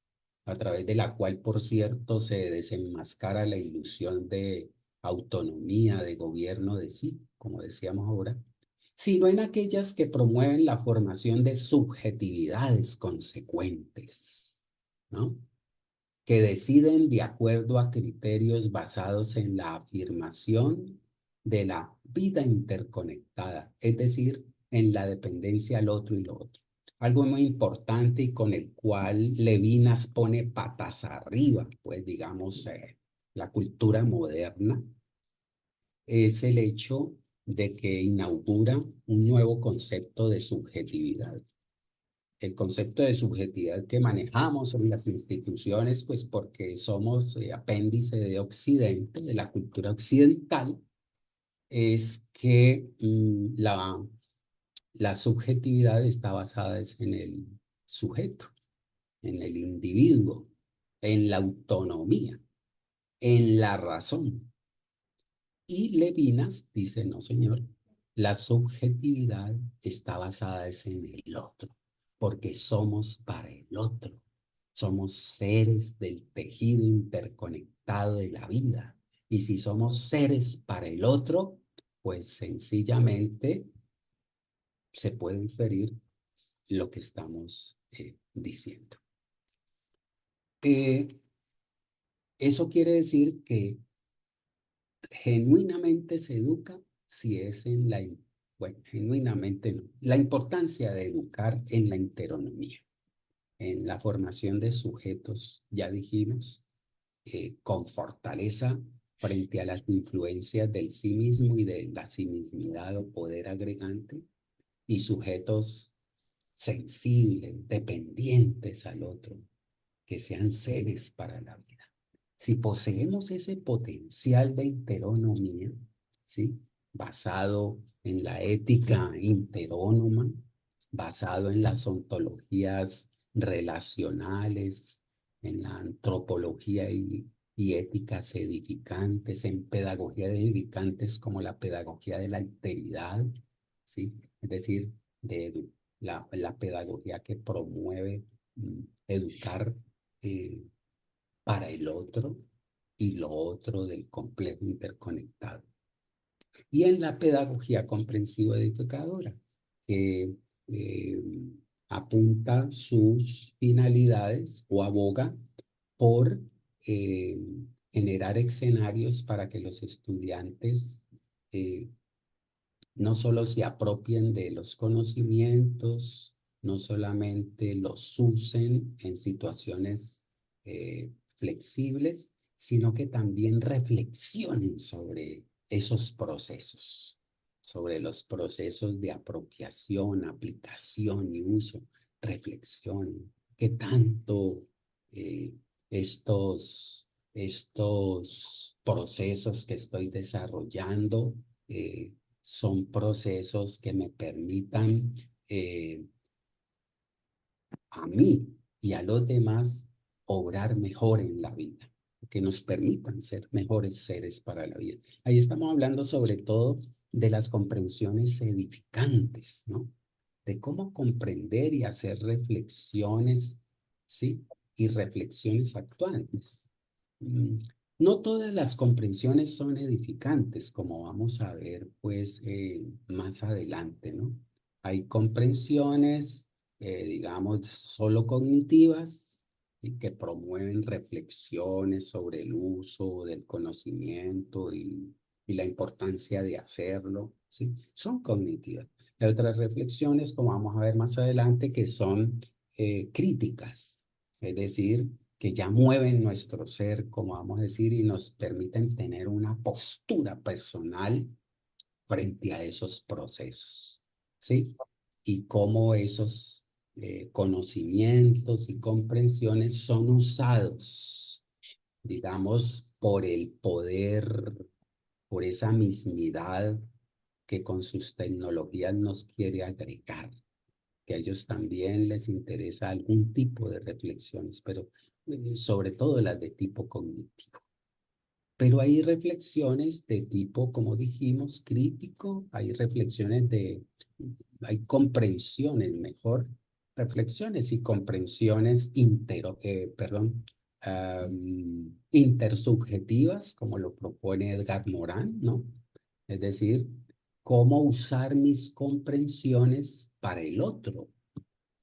a través de la cual, por cierto, se desenmascara la ilusión de autonomía, de gobierno de sí, como decíamos ahora, sino en aquellas que promueven la formación de subjetividades consecuentes, ¿no? Que deciden de acuerdo a criterios basados en la afirmación de la vida interconectada, es decir, en la dependencia al otro y lo otro. Algo muy importante y con el cual Levinas pone patas arriba, pues digamos, la cultura moderna, es el hecho de que inaugura un nuevo concepto de subjetividad. El concepto de subjetividad que manejamos en las instituciones, pues porque somos apéndice de Occidente, de la cultura occidental, es que la subjetividad está basada en el sujeto, en el individuo, en la autonomía, en la razón. Y Levinas dice, no, señor, la subjetividad está basada en el otro, porque somos para el otro. Somos seres del tejido interconectado de la vida. Y si somos seres para el otro, pues sencillamente se puede inferir lo que estamos diciendo. Eh, Eso quiere decir que genuinamente se educa si es en la, bueno, genuinamente no, la importancia de educar en la interonomía, en la formación de sujetos, ya dijimos, con fortaleza frente a las influencias del sí mismo y de la sí mismidad o poder agregante, y sujetos sensibles, dependientes al otro, que sean seres para la vida. Si poseemos ese potencial de interonomía, ¿sí? Basado en la ética interónoma, basado en las ontologías relacionales, en la antropología y éticas edificantes, en pedagogía edificantes como la pedagogía de la alteridad, ¿sí? Es decir, la pedagogía que promueve educar para el otro y lo otro del complejo interconectado. Y en la pedagogía comprensiva edificadora, que eh, apunta sus finalidades o aboga por eh, generar escenarios para que los estudiantes no solo se apropien de los conocimientos, no solamente los usen en situaciones flexibles, sino que también reflexionen sobre esos procesos, sobre los procesos de apropiación, aplicación y uso, reflexión, qué tanto eh, estos procesos que estoy desarrollando son procesos que me permitan a mí y a los demás obrar mejor en la vida, que nos permitan ser mejores seres para la vida. Ahí estamos hablando sobre todo de las comprensiones edificantes, ¿no? De cómo comprender y hacer reflexiones, ¿sí? Y reflexiones actuales. Mm, No todas las comprensiones son edificantes, como vamos a ver, pues, más adelante, ¿no? Hay comprensiones digamos, solo cognitivas y que promueven reflexiones sobre el uso del conocimiento y la importancia de hacerlo, ¿sí? Son cognitivas. Hay otras reflexiones, como vamos a ver más adelante, que son críticas, es decir, que ya mueven nuestro ser, como vamos a decir, y nos permiten tener una postura personal frente a esos procesos, ¿sí? Y cómo esos conocimientos y comprensiones son usados, digamos, por el poder, por esa mismidad que con sus tecnologías nos quiere agregar, que a ellos también les interesa algún tipo de reflexiones, pero sobre todo las de tipo cognitivo. Pero hay reflexiones de tipo, como dijimos, crítico, hay comprensiones, mejor, reflexiones y comprensiones intersubjetivas, como lo propone Edgar Morin, ¿no? Es decir, cómo usar mis comprensiones para el otro,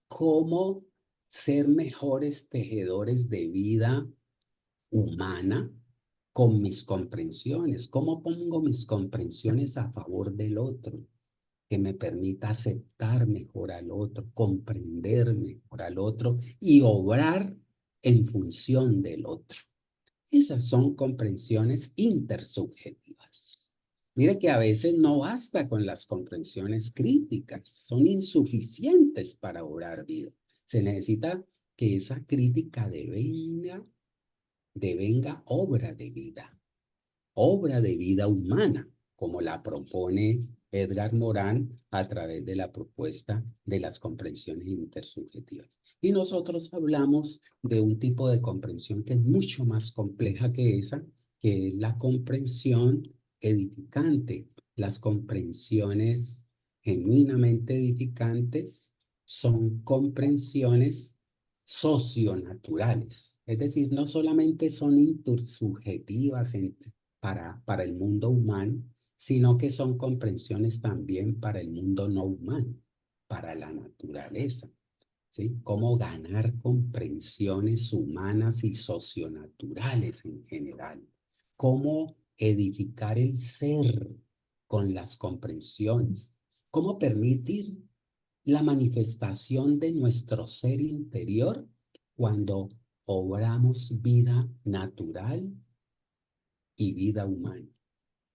cómo ser mejores tejedores de vida humana con mis comprensiones. ¿Cómo pongo mis comprensiones a favor del otro? Que me permita aceptar mejor al otro, comprender mejor al otro y obrar en función del otro. Esas son comprensiones intersubjetivas. Mire que a veces no basta con las comprensiones críticas, son insuficientes para obrar vida. Se necesita que esa crítica devenga obra de vida humana, como la propone Edgar Morin a través de la propuesta de las comprensiones intersubjetivas. Y nosotros hablamos de un tipo de comprensión que es mucho más compleja que esa, que es la comprensión edificante. Las comprensiones genuinamente edificantes son comprensiones socionaturales, es decir, no solamente son intersubjetivas para el mundo humano, sino que son comprensiones también para el mundo no humano, para la naturaleza, ¿sí? Cómo ganar comprensiones humanas y socionaturales en general, cómo edificar el ser con las comprensiones, cómo permitir la manifestación de nuestro ser interior cuando obramos vida natural y vida humana.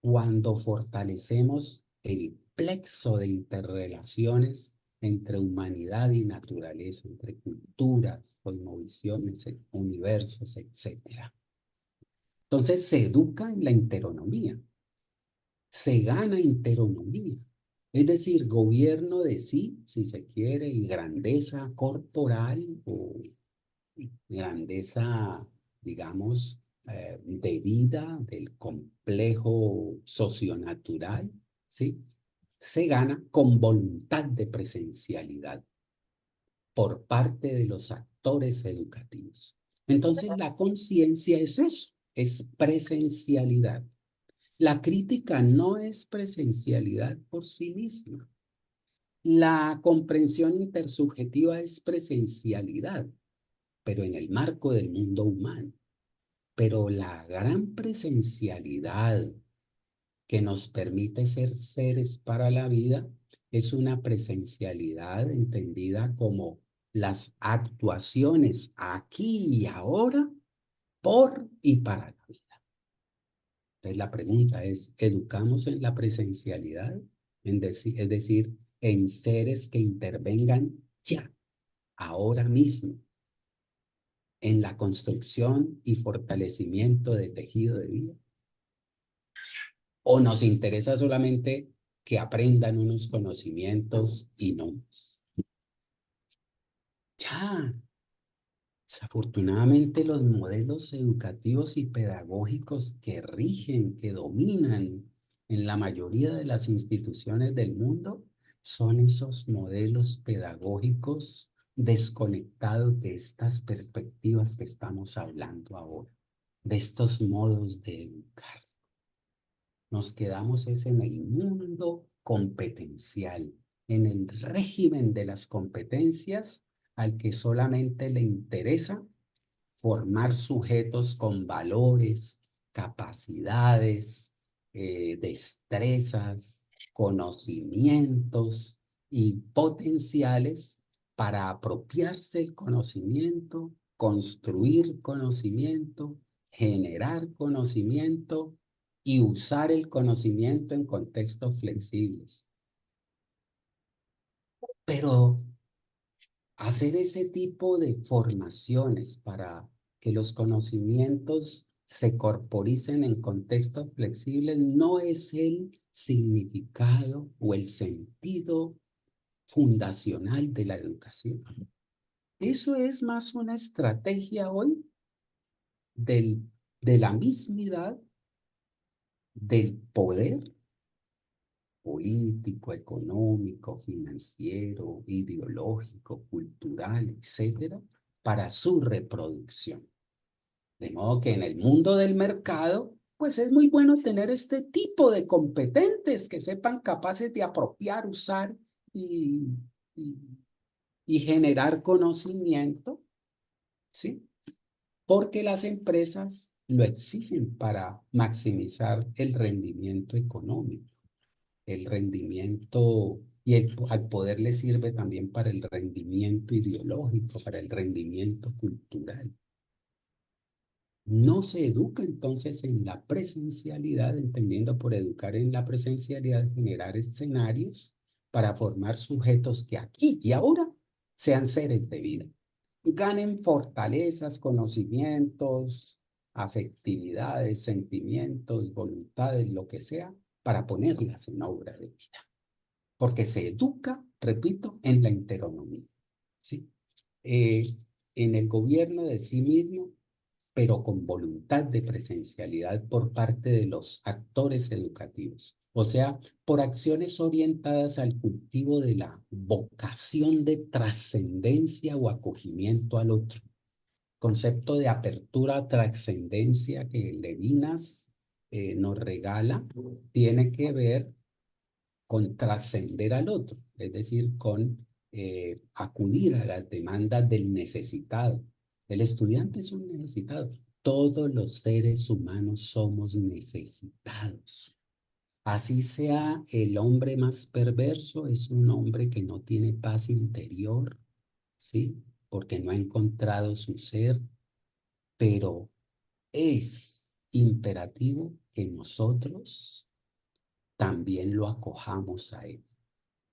Cuando fortalecemos el plexo de interrelaciones entre humanidad y naturaleza, entre culturas, cosmovisiones, universos, etcétera. Entonces se educa en la interonomía, se gana interonomía, es decir, gobierno de sí, si se quiere, y grandeza corporal o grandeza, digamos, de vida del complejo socionatural, ¿sí? Se gana con voluntad de presencialidad por parte de los actores educativos. Entonces, la conciencia es eso, es presencialidad. La crítica no es presencialidad por sí misma. La comprensión intersubjetiva es presencialidad, pero en el marco del mundo humano. Pero la gran presencialidad que nos permite ser seres para la vida es una presencialidad entendida como las actuaciones aquí y ahora por y para la vida. Entonces la pregunta es, ¿educamos en la presencialidad? Es decir, en seres que intervengan ya, ahora mismo, en la construcción y fortalecimiento de tejido de vida. ¿O nos interesa solamente que aprendan unos conocimientos y no más? Ya, desafortunadamente los modelos educativos y pedagógicos que rigen, que dominan en la mayoría de las instituciones del mundo, son esos modelos pedagógicos desconectados de estas perspectivas que estamos hablando ahora, de estos modos de educar. Nos quedamos es en el mundo competencial, en el régimen de las competencias al que solamente le interesa formar sujetos con valores, capacidades, destrezas, conocimientos y potenciales para apropiarse el conocimiento, construir conocimiento, generar conocimiento y usar el conocimiento en contextos flexibles. Pero hacer ese tipo de formaciones para que los conocimientos se corporicen en contextos flexibles no es el significado o el sentido fundacional de la educación. Eso es más una estrategia hoy del, de la mismidad del poder político, económico, financiero, ideológico, cultural, etcétera, para su reproducción. De modo que en el mundo del mercado, pues es muy bueno tener este tipo de competentes que sepan capaces de apropiar, usar y, y, y generar conocimiento, ¿sí? Porque las empresas lo exigen para maximizar el rendimiento económico. El rendimiento y al poder le sirve también para el rendimiento ideológico, para el rendimiento cultural. No se educa entonces en la presencialidad, entendiendo por educar en la presencialidad, generar escenarios para formar sujetos que aquí y ahora sean seres de vida, ganen fortalezas, conocimientos, afectividades, sentimientos, voluntades, lo que sea, para ponerlas en obra de vida. Porque se educa, repito, en la interonomía, ¿sí? Eh, en el gobierno de sí mismo, pero con voluntad de presencialidad por parte de los actores educativos. O sea, por acciones orientadas al cultivo de la vocación de trascendencia o acogimiento al otro. Concepto de apertura, trascendencia que Levinas nos regala, tiene que ver con trascender al otro, es decir, con acudir a las demandas del necesitado. El estudiante es un necesitado. Todos los seres humanos somos necesitados. Así sea el hombre más perverso, es un hombre que no tiene paz interior, ¿sí? Porque no ha encontrado su ser, pero es imperativo que nosotros también lo acojamos a él,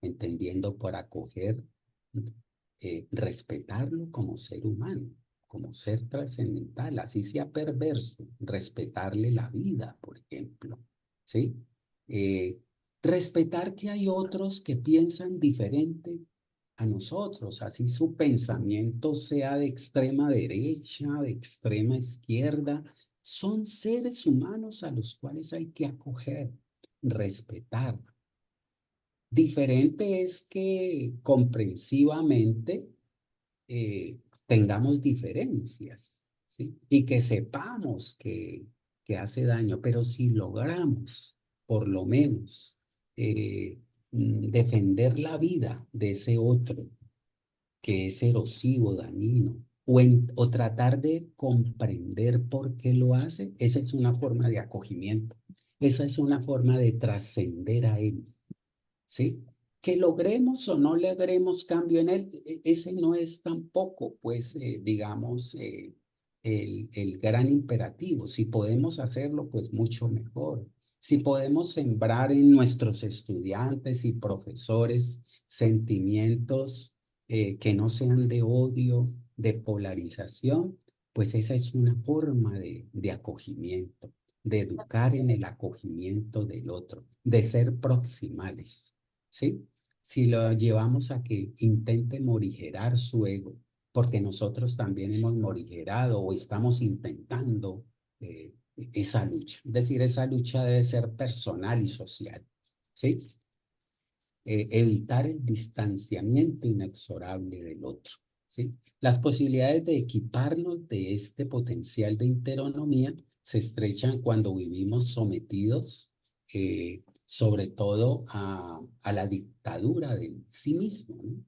entendiendo por acoger, respetarlo como ser humano, como ser trascendental, así sea perverso, respetarle la vida, por ejemplo, ¿sí? Eh, respetar que hay otros que piensan diferente a nosotros, así su pensamiento sea de extrema derecha, de extrema izquierda, son seres humanos a los cuales hay que acoger, respetar. Diferente es que comprensivamente tengamos diferencias, ¿sí? Y que sepamos que hace daño, pero si logramos, por lo menos, defender la vida de ese otro que es erosivo, dañino, o tratar de comprender por qué lo hace, esa es una forma de acogimiento, esa es una forma de trascender a él. ¿Sí? Que logremos o no logremos cambio en él, ese no es tampoco, pues, digamos, el gran imperativo. Si podemos hacerlo, pues mucho mejor. Si podemos sembrar en nuestros estudiantes y profesores sentimientos que no sean de odio, de polarización, pues esa es una forma de acogimiento, de educar en el acogimiento del otro, de ser proximales, ¿sí? Si lo llevamos a que intente morigerar su ego, porque nosotros también hemos morigerado o estamos intentando esa lucha. Es decir, esa lucha debe ser personal y social, ¿sí? Evitar el distanciamiento inexorable del otro, ¿sí? Las posibilidades de equiparnos de este potencial de interonomía se estrechan cuando vivimos sometidos, sobre todo a la dictadura del sí mismo, ¿no?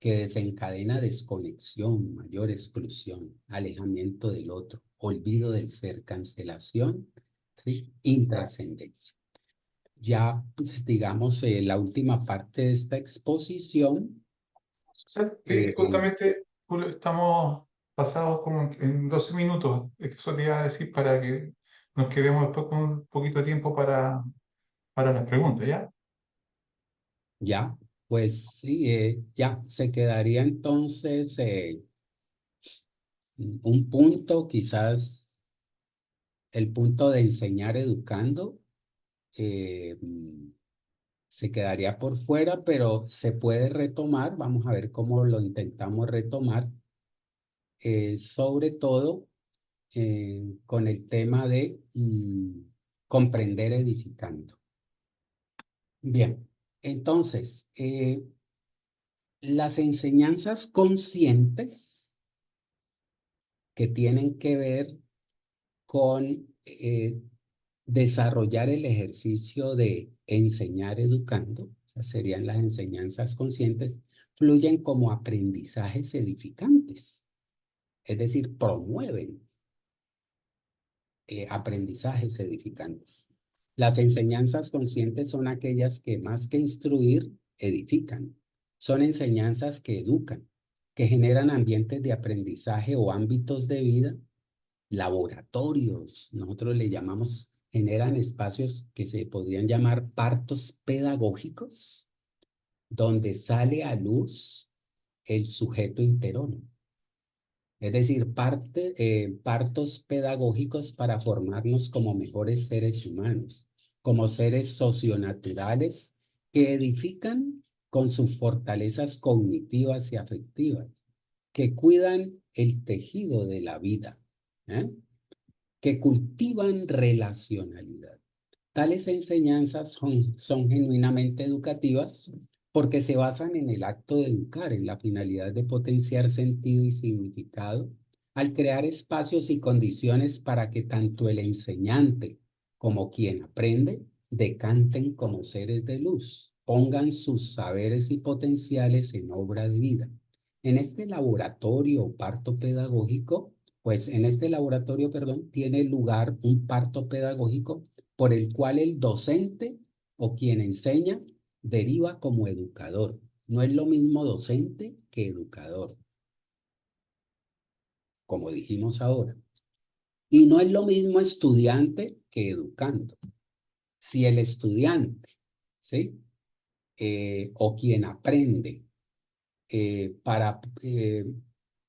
Que desencadena desconexión, mayor exclusión, alejamiento del otro, olvido del ser, cancelación, ¿sí? Intrascendencia. Ya, pues, digamos, la última parte de esta exposición, Sí, eh, justamente Julio, estamos pasados como en 12 minutos. Eso te iba a decir para que nos quedemos después con un poquito de tiempo para las preguntas, ¿ya? ya, pues sí, ya se quedaría entonces un punto, quizás el punto de enseñar educando. eh, Se quedaría por fuera, pero se puede retomar. Vamos a ver cómo lo intentamos retomar, sobre todo con el tema de comprender edificando. Bien, entonces, las enseñanzas conscientes que tienen que ver con desarrollar el ejercicio de enseñar educando, o sea, serían las enseñanzas conscientes, fluyen como aprendizajes edificantes, es decir, promueven aprendizajes edificantes. Las enseñanzas conscientes son aquellas que más que instruir, edifican. Son enseñanzas que educan, que generan ambientes de aprendizaje o ámbitos de vida, laboratorios, nosotros le llamamos, generan espacios que se podrían llamar partos pedagógicos, donde sale a luz el sujeto interónimo. Es decir, partos pedagógicos para formarnos como mejores seres humanos, como seres socionaturales que edifican con sus fortalezas cognitivas y afectivas, que cuidan el tejido de la vida, ¿eh? Que cultivan relacionalidad. Tales enseñanzas son genuinamente educativas porque se basan en el acto de educar, en la finalidad de potenciar sentido y significado, al crear espacios y condiciones para que tanto el enseñante como quien aprende decanten como seres de luz, pongan sus saberes y potenciales en obra de vida. En este laboratorio o parto pedagógico, pues en este laboratorio, perdón, tiene lugar un parto pedagógico por el cual el docente o quien enseña deriva como educador. No es lo mismo docente que educador, como dijimos ahora. Y no es lo mismo estudiante que educando. Si el estudiante, ¿sí? O quien aprende para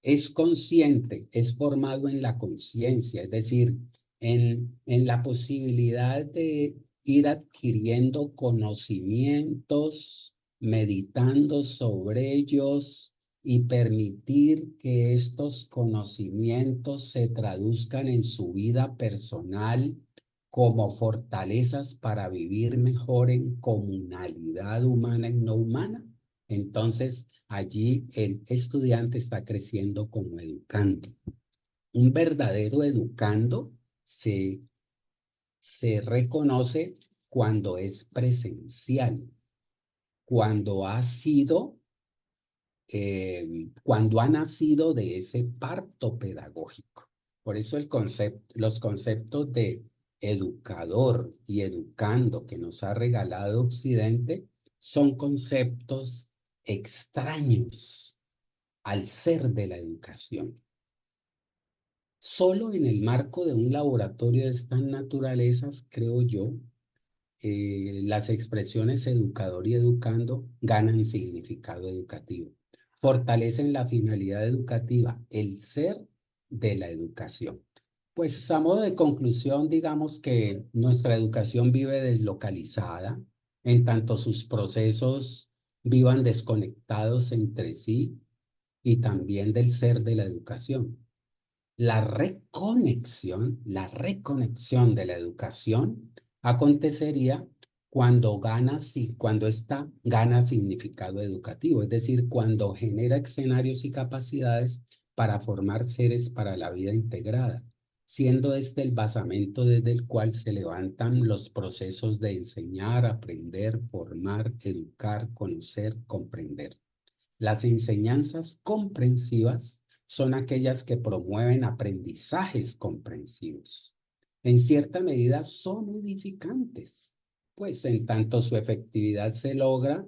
es consciente, es formado en la conciencia, es decir, en la posibilidad de ir adquiriendo conocimientos, meditando sobre ellos y permitir que estos conocimientos se traduzcan en su vida personal como fortalezas para vivir mejor en comunalidad humana y no humana. Entonces, allí el estudiante está creciendo como educando. Un verdadero educando se reconoce cuando es presencial, cuando ha sido, cuando ha nacido de ese parto pedagógico. Por eso los conceptos de educador y educando que nos ha regalado Occidente son conceptos extraños al ser de la educación. Solo en el marco de un laboratorio de estas naturalezas, creo yo, las expresiones educador y educando ganan significado educativo. Fortalecen la finalidad educativa, el ser de la educación. Pues a modo de conclusión, digamos que nuestra educación vive deslocalizada, en tanto sus procesos vivan desconectados entre sí y también del ser de la educación. La reconexión de la educación acontecería cuando ésta gana significado educativo, es decir, cuando genera escenarios y capacidades para formar seres para la vida integrada, siendo este el basamento desde el cual se levantan los procesos de enseñar, aprender, formar, educar, conocer, comprender. Las enseñanzas comprensivas son aquellas que promueven aprendizajes comprensivos. En cierta medida son edificantes, pues en tanto su efectividad se logra,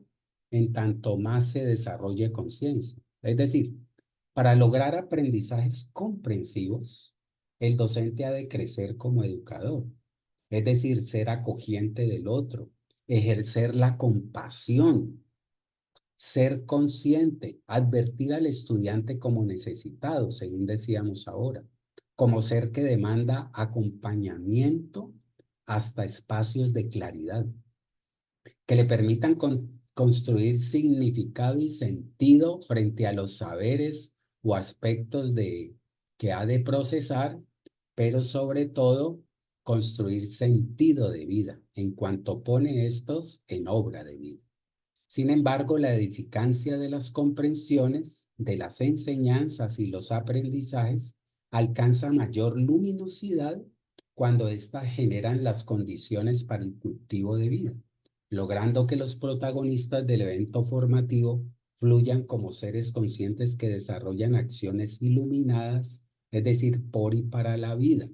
en tanto más se desarrolle conciencia. Es decir, para lograr aprendizajes comprensivos, el docente ha de crecer como educador, es decir, ser acogiente del otro, ejercer la compasión, ser consciente, advertir al estudiante como necesitado, según decíamos ahora, como ser que demanda acompañamiento hasta espacios de claridad, que le permitan construir significado y sentido frente a los saberes o aspectos que ha de procesar, pero sobre todo construir sentido de vida en cuanto pone estos en obra de vida. Sin embargo, la edificancia de las comprensiones, de las enseñanzas y los aprendizajes alcanza mayor luminosidad cuando éstas generan las condiciones para el cultivo de vida, logrando que los protagonistas del evento formativo fluyan como seres conscientes que desarrollan acciones iluminadas, es decir, por y para la vida.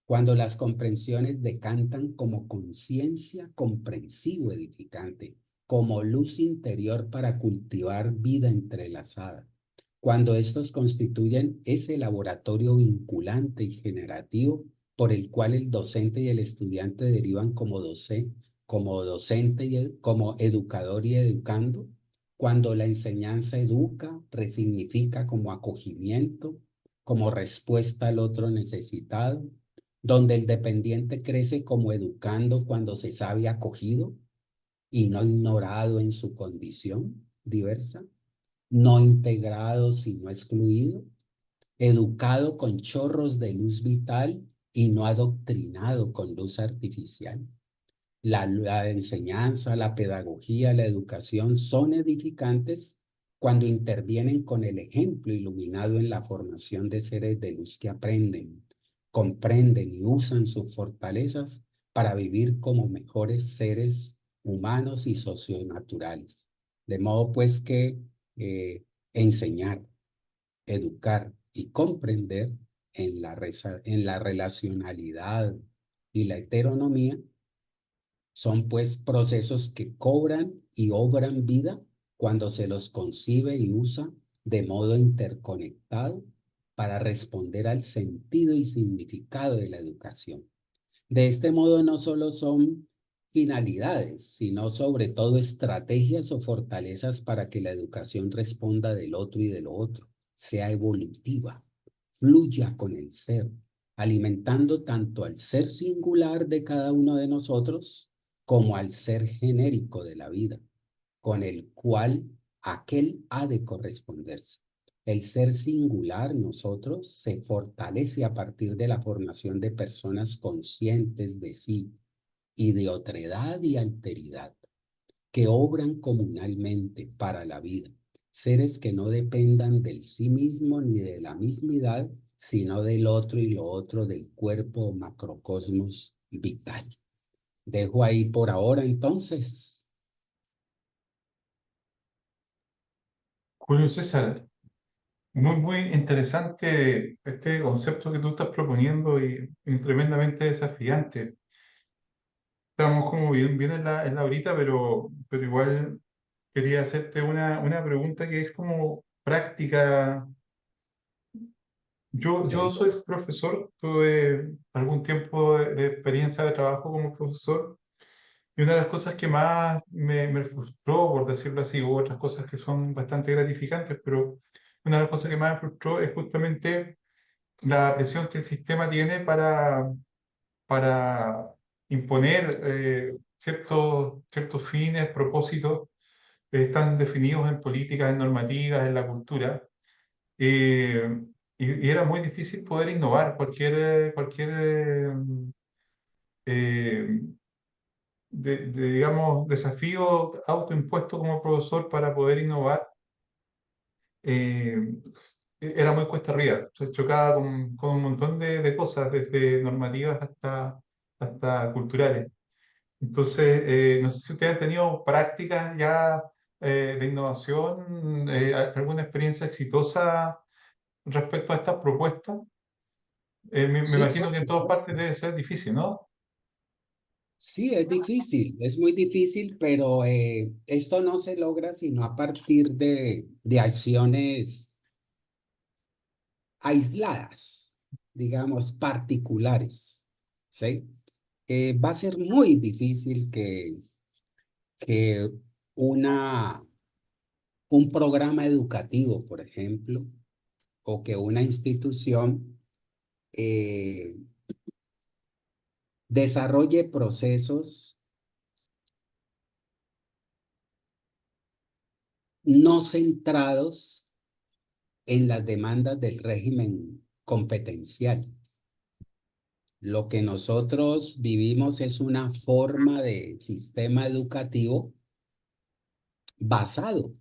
Cuando las comprensiones decantan como conciencia comprensivo edificante, como luz interior para cultivar vida entrelazada. Cuando estos constituyen ese laboratorio vinculante y generativo por el cual el docente y el estudiante derivan como docente y como educador y educando, cuando la enseñanza educa, resignifica como acogimiento, como respuesta al otro necesitado, donde el dependiente crece como educando cuando se sabe acogido y no ignorado en su condición diversa, no integrado sino excluido, educado con chorros de luz vital y no adoctrinado con luz artificial. La enseñanza, la pedagogía, la educación son edificantes cuando intervienen con el ejemplo iluminado en la formación de seres de luz que aprenden, comprenden y usan sus fortalezas para vivir como mejores seres humanos y socionaturales. De modo pues que enseñar, educar y comprender en la relacionalidad y la heteronomía son pues procesos que cobran y obran vida cuando se los concibe y usa de modo interconectado para responder al sentido y significado de la educación. De este modo no solo son finalidades, sino sobre todo estrategias o fortalezas para que la educación responda del otro y de lo otro, sea evolutiva, fluya con el ser, alimentando tanto al ser singular de cada uno de nosotros como al ser genérico de la vida, con el cual aquel ha de corresponderse. El ser singular, nosotros, se fortalece a partir de la formación de personas conscientes de sí y de otredad y alteridad, que obran comunalmente para la vida, seres que no dependan del sí mismo ni de la mismidad, sino del otro y lo otro del cuerpo macrocosmos vital. Dejo ahí por ahora entonces. Julio César, muy interesante este concepto que tú estás proponiendo y tremendamente desafiante. Estamos como bien en la horita, pero igual quería hacerte una pregunta que es como práctica Yo ¿sí? soy profesor, tuve algún tiempo de experiencia de trabajo como profesor y una de las cosas que más me frustró, por decirlo así, hubo otras cosas que son bastante gratificantes, pero una de las cosas que más me frustró es justamente la presión que el sistema tiene para imponer ciertos fines, propósitos están definidos en políticas, en normativas, en la cultura. eh, y era muy difícil poder innovar. Eh, digamos, desafío autoimpuesto como profesor para poder innovar eh, era muy cuesta arriba. Se chocaba con un montón de cosas, desde normativas hasta culturales. Entonces, no sé si ustedes han tenido prácticas ya de innovación, alguna experiencia exitosa respecto a estas propuestas. Me Sí, por imagino que en todas partes supuesto. debe ser difícil, ¿no? Sí, es difícil, es muy difícil, pero esto no se logra sino a partir de acciones aisladas, digamos, particulares, ¿sí? Va a ser muy difícil que una, un programa educativo, por ejemplo, o que una institución eh, desarrolle procesos no centrados en las demandas del régimen competencial. Lo que nosotros vivimos es una forma de sistema educativo basado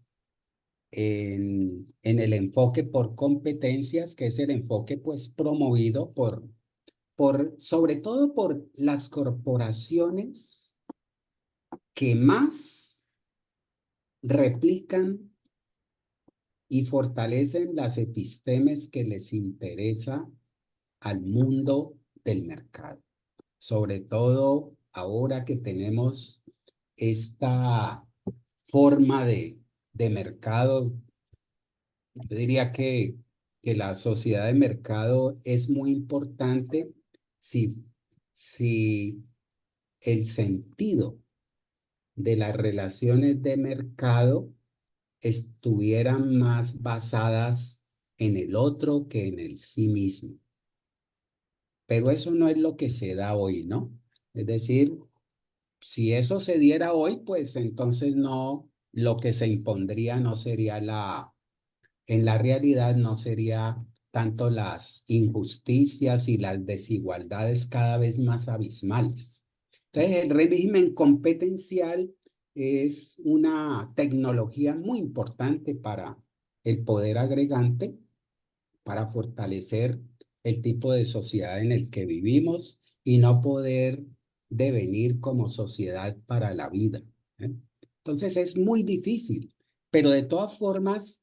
en el enfoque por competencias, que es el enfoque pues promovido sobre todo por las corporaciones que más replican y fortalecen las epistemes que les interesa al mundo del mercado. Sobre todo ahora que tenemos esta forma de mercado, yo diría que la sociedad de mercado es muy importante si, si el sentido de las relaciones de mercado estuvieran más basadas en el otro que en el sí mismo. Pero eso no es lo que se da hoy, ¿no? Es decir, si eso se diera hoy, pues entonces no, lo que se impondría no sería en la realidad no sería tanto las injusticias y las desigualdades cada vez más abismales. Entonces, el régimen competencial es una tecnología muy importante para el poder agregante, para fortalecer el tipo de sociedad en el que vivimos y no poder devenir como sociedad para la vida, ¿eh? Entonces es muy difícil, pero de todas formas,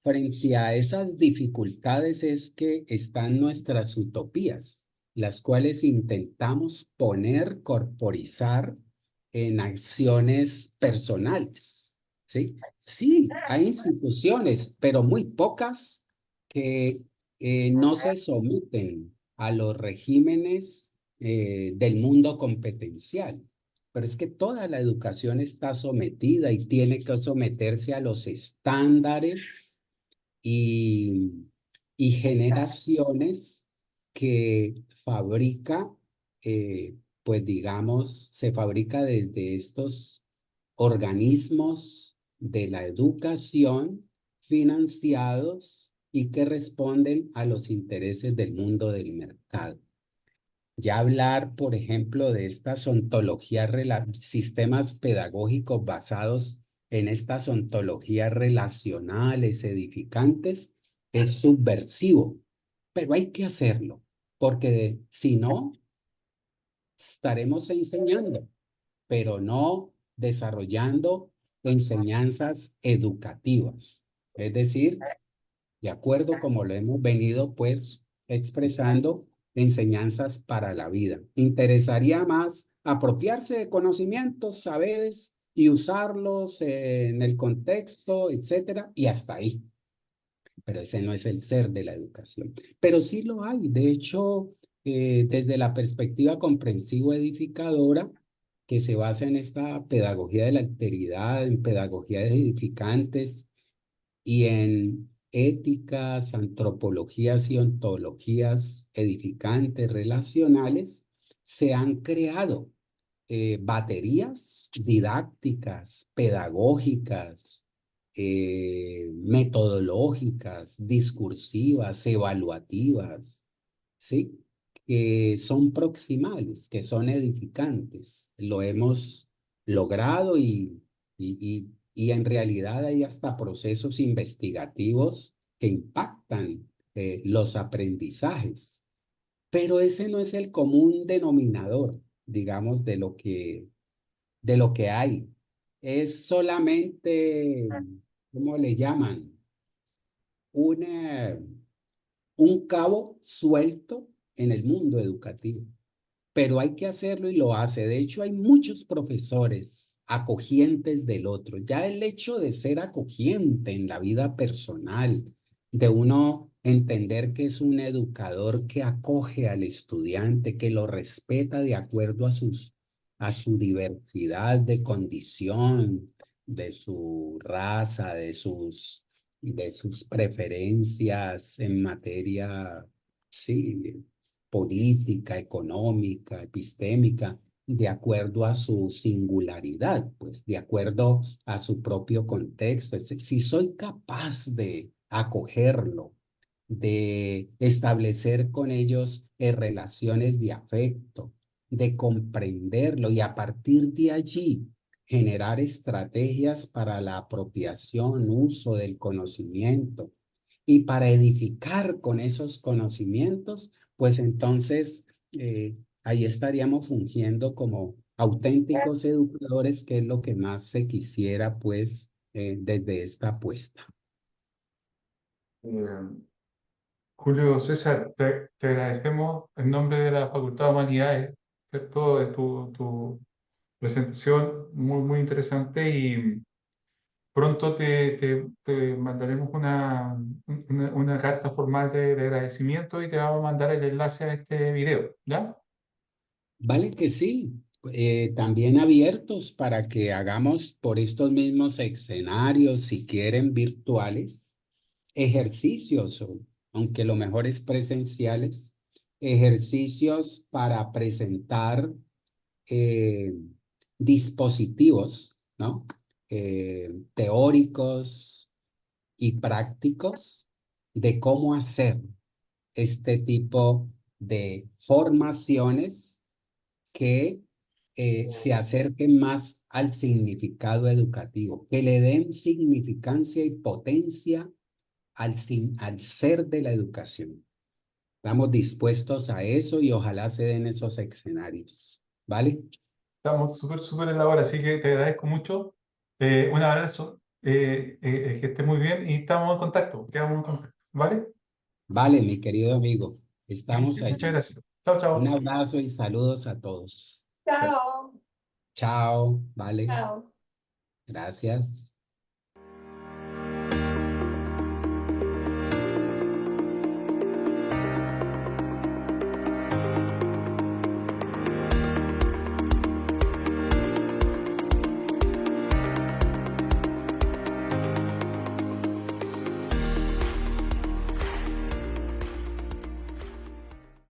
frente a esas dificultades es que están nuestras utopías, las cuales intentamos poner, corporizar en acciones personales, ¿sí? Sí, hay instituciones, pero muy pocas que no se someten a los regímenes del mundo competencial. Pero es que toda la educación está sometida y tiene que someterse a los estándares y, y generaciones que fabrica, pues digamos, se fabrica desde estos organismos de la educación financiados y que responden a los intereses del mundo del mercado. Ya hablar, por ejemplo, de estas ontologías, sistemas pedagógicos basados en estas ontologías relacionales, edificantes, es subversivo, pero hay que hacerlo, porque si no, estaremos enseñando, pero no desarrollando enseñanzas educativas. Es decir, de acuerdo como lo hemos venido pues expresando, enseñanzas para la vida. Interesaría más apropiarse de conocimientos, saberes y usarlos en el contexto, etcétera, y hasta ahí. pero ese no es el ser de la educación. Pero sí lo hay. De hecho, desde la perspectiva comprensivo-edificadora, que se basa en esta pedagogía de la alteridad, en pedagogías edificantes y en éticas, antropologías y ontologías edificantes relacionales, se han creado baterías didácticas, pedagógicas, metodológicas, discursivas, evaluativas, ¿sí? Que son proximales, que son edificantes. Lo hemos logrado y en realidad hay hasta procesos investigativos que impactan los aprendizajes. Pero ese no es el común denominador, digamos, de lo que hay. Es solamente, ¿cómo le llaman? Una, un cabo suelto en el mundo educativo, pero hay que hacerlo y lo hace. De hecho, hay muchos profesores acogientes del otro. Ya el hecho de ser acogiente en la vida personal, de uno entender que es un educador que acoge al estudiante, que lo respeta de acuerdo a su diversidad de condición, de su raza, de sus preferencias en materia, sí, política, económica, epistémica, de acuerdo a su singularidad, pues de acuerdo a su propio contexto. Es decir, si soy capaz de acogerlo, de establecer con ellos relaciones de afecto, de comprenderlo y a partir de allí generar estrategias para la apropiación, uso del conocimiento y para edificar con esos conocimientos, pues entonces ahí estaríamos fungiendo como auténticos educadores, que es lo que más se quisiera, pues, desde esta apuesta. Eh, Julio César, te agradecemos en nombre de la Facultad de Humanidades, ¿cierto? De tu presentación muy, muy interesante y pronto te mandaremos una carta formal de agradecimiento y te vamos a mandar el enlace a este video, ¿ya? Vale que sí, también abiertos para que hagamos por estos mismos escenarios, si quieren, virtuales, ejercicios, aunque lo mejor es presenciales, ejercicios para presentar eh, dispositivos, ¿no? Teóricos y prácticos de cómo hacer este tipo de formaciones que se acerquen más al significado educativo, que le den significancia y potencia al ser de la educación. Estamos dispuestos a eso y ojalá se den esos escenarios. ¿Vale? Estamos súper, súper en la hora, así que te agradezco mucho. Un abrazo, que estés muy bien y estamos en contacto, quedamos en contacto, ¿vale? Vale, mi querido amigo. Estamos Buenísimo, muchas allí. gracias. Chao, Un chao. abrazo y saludos a todos. Gracias. Chao. Chao. Vale. Chao. Gracias.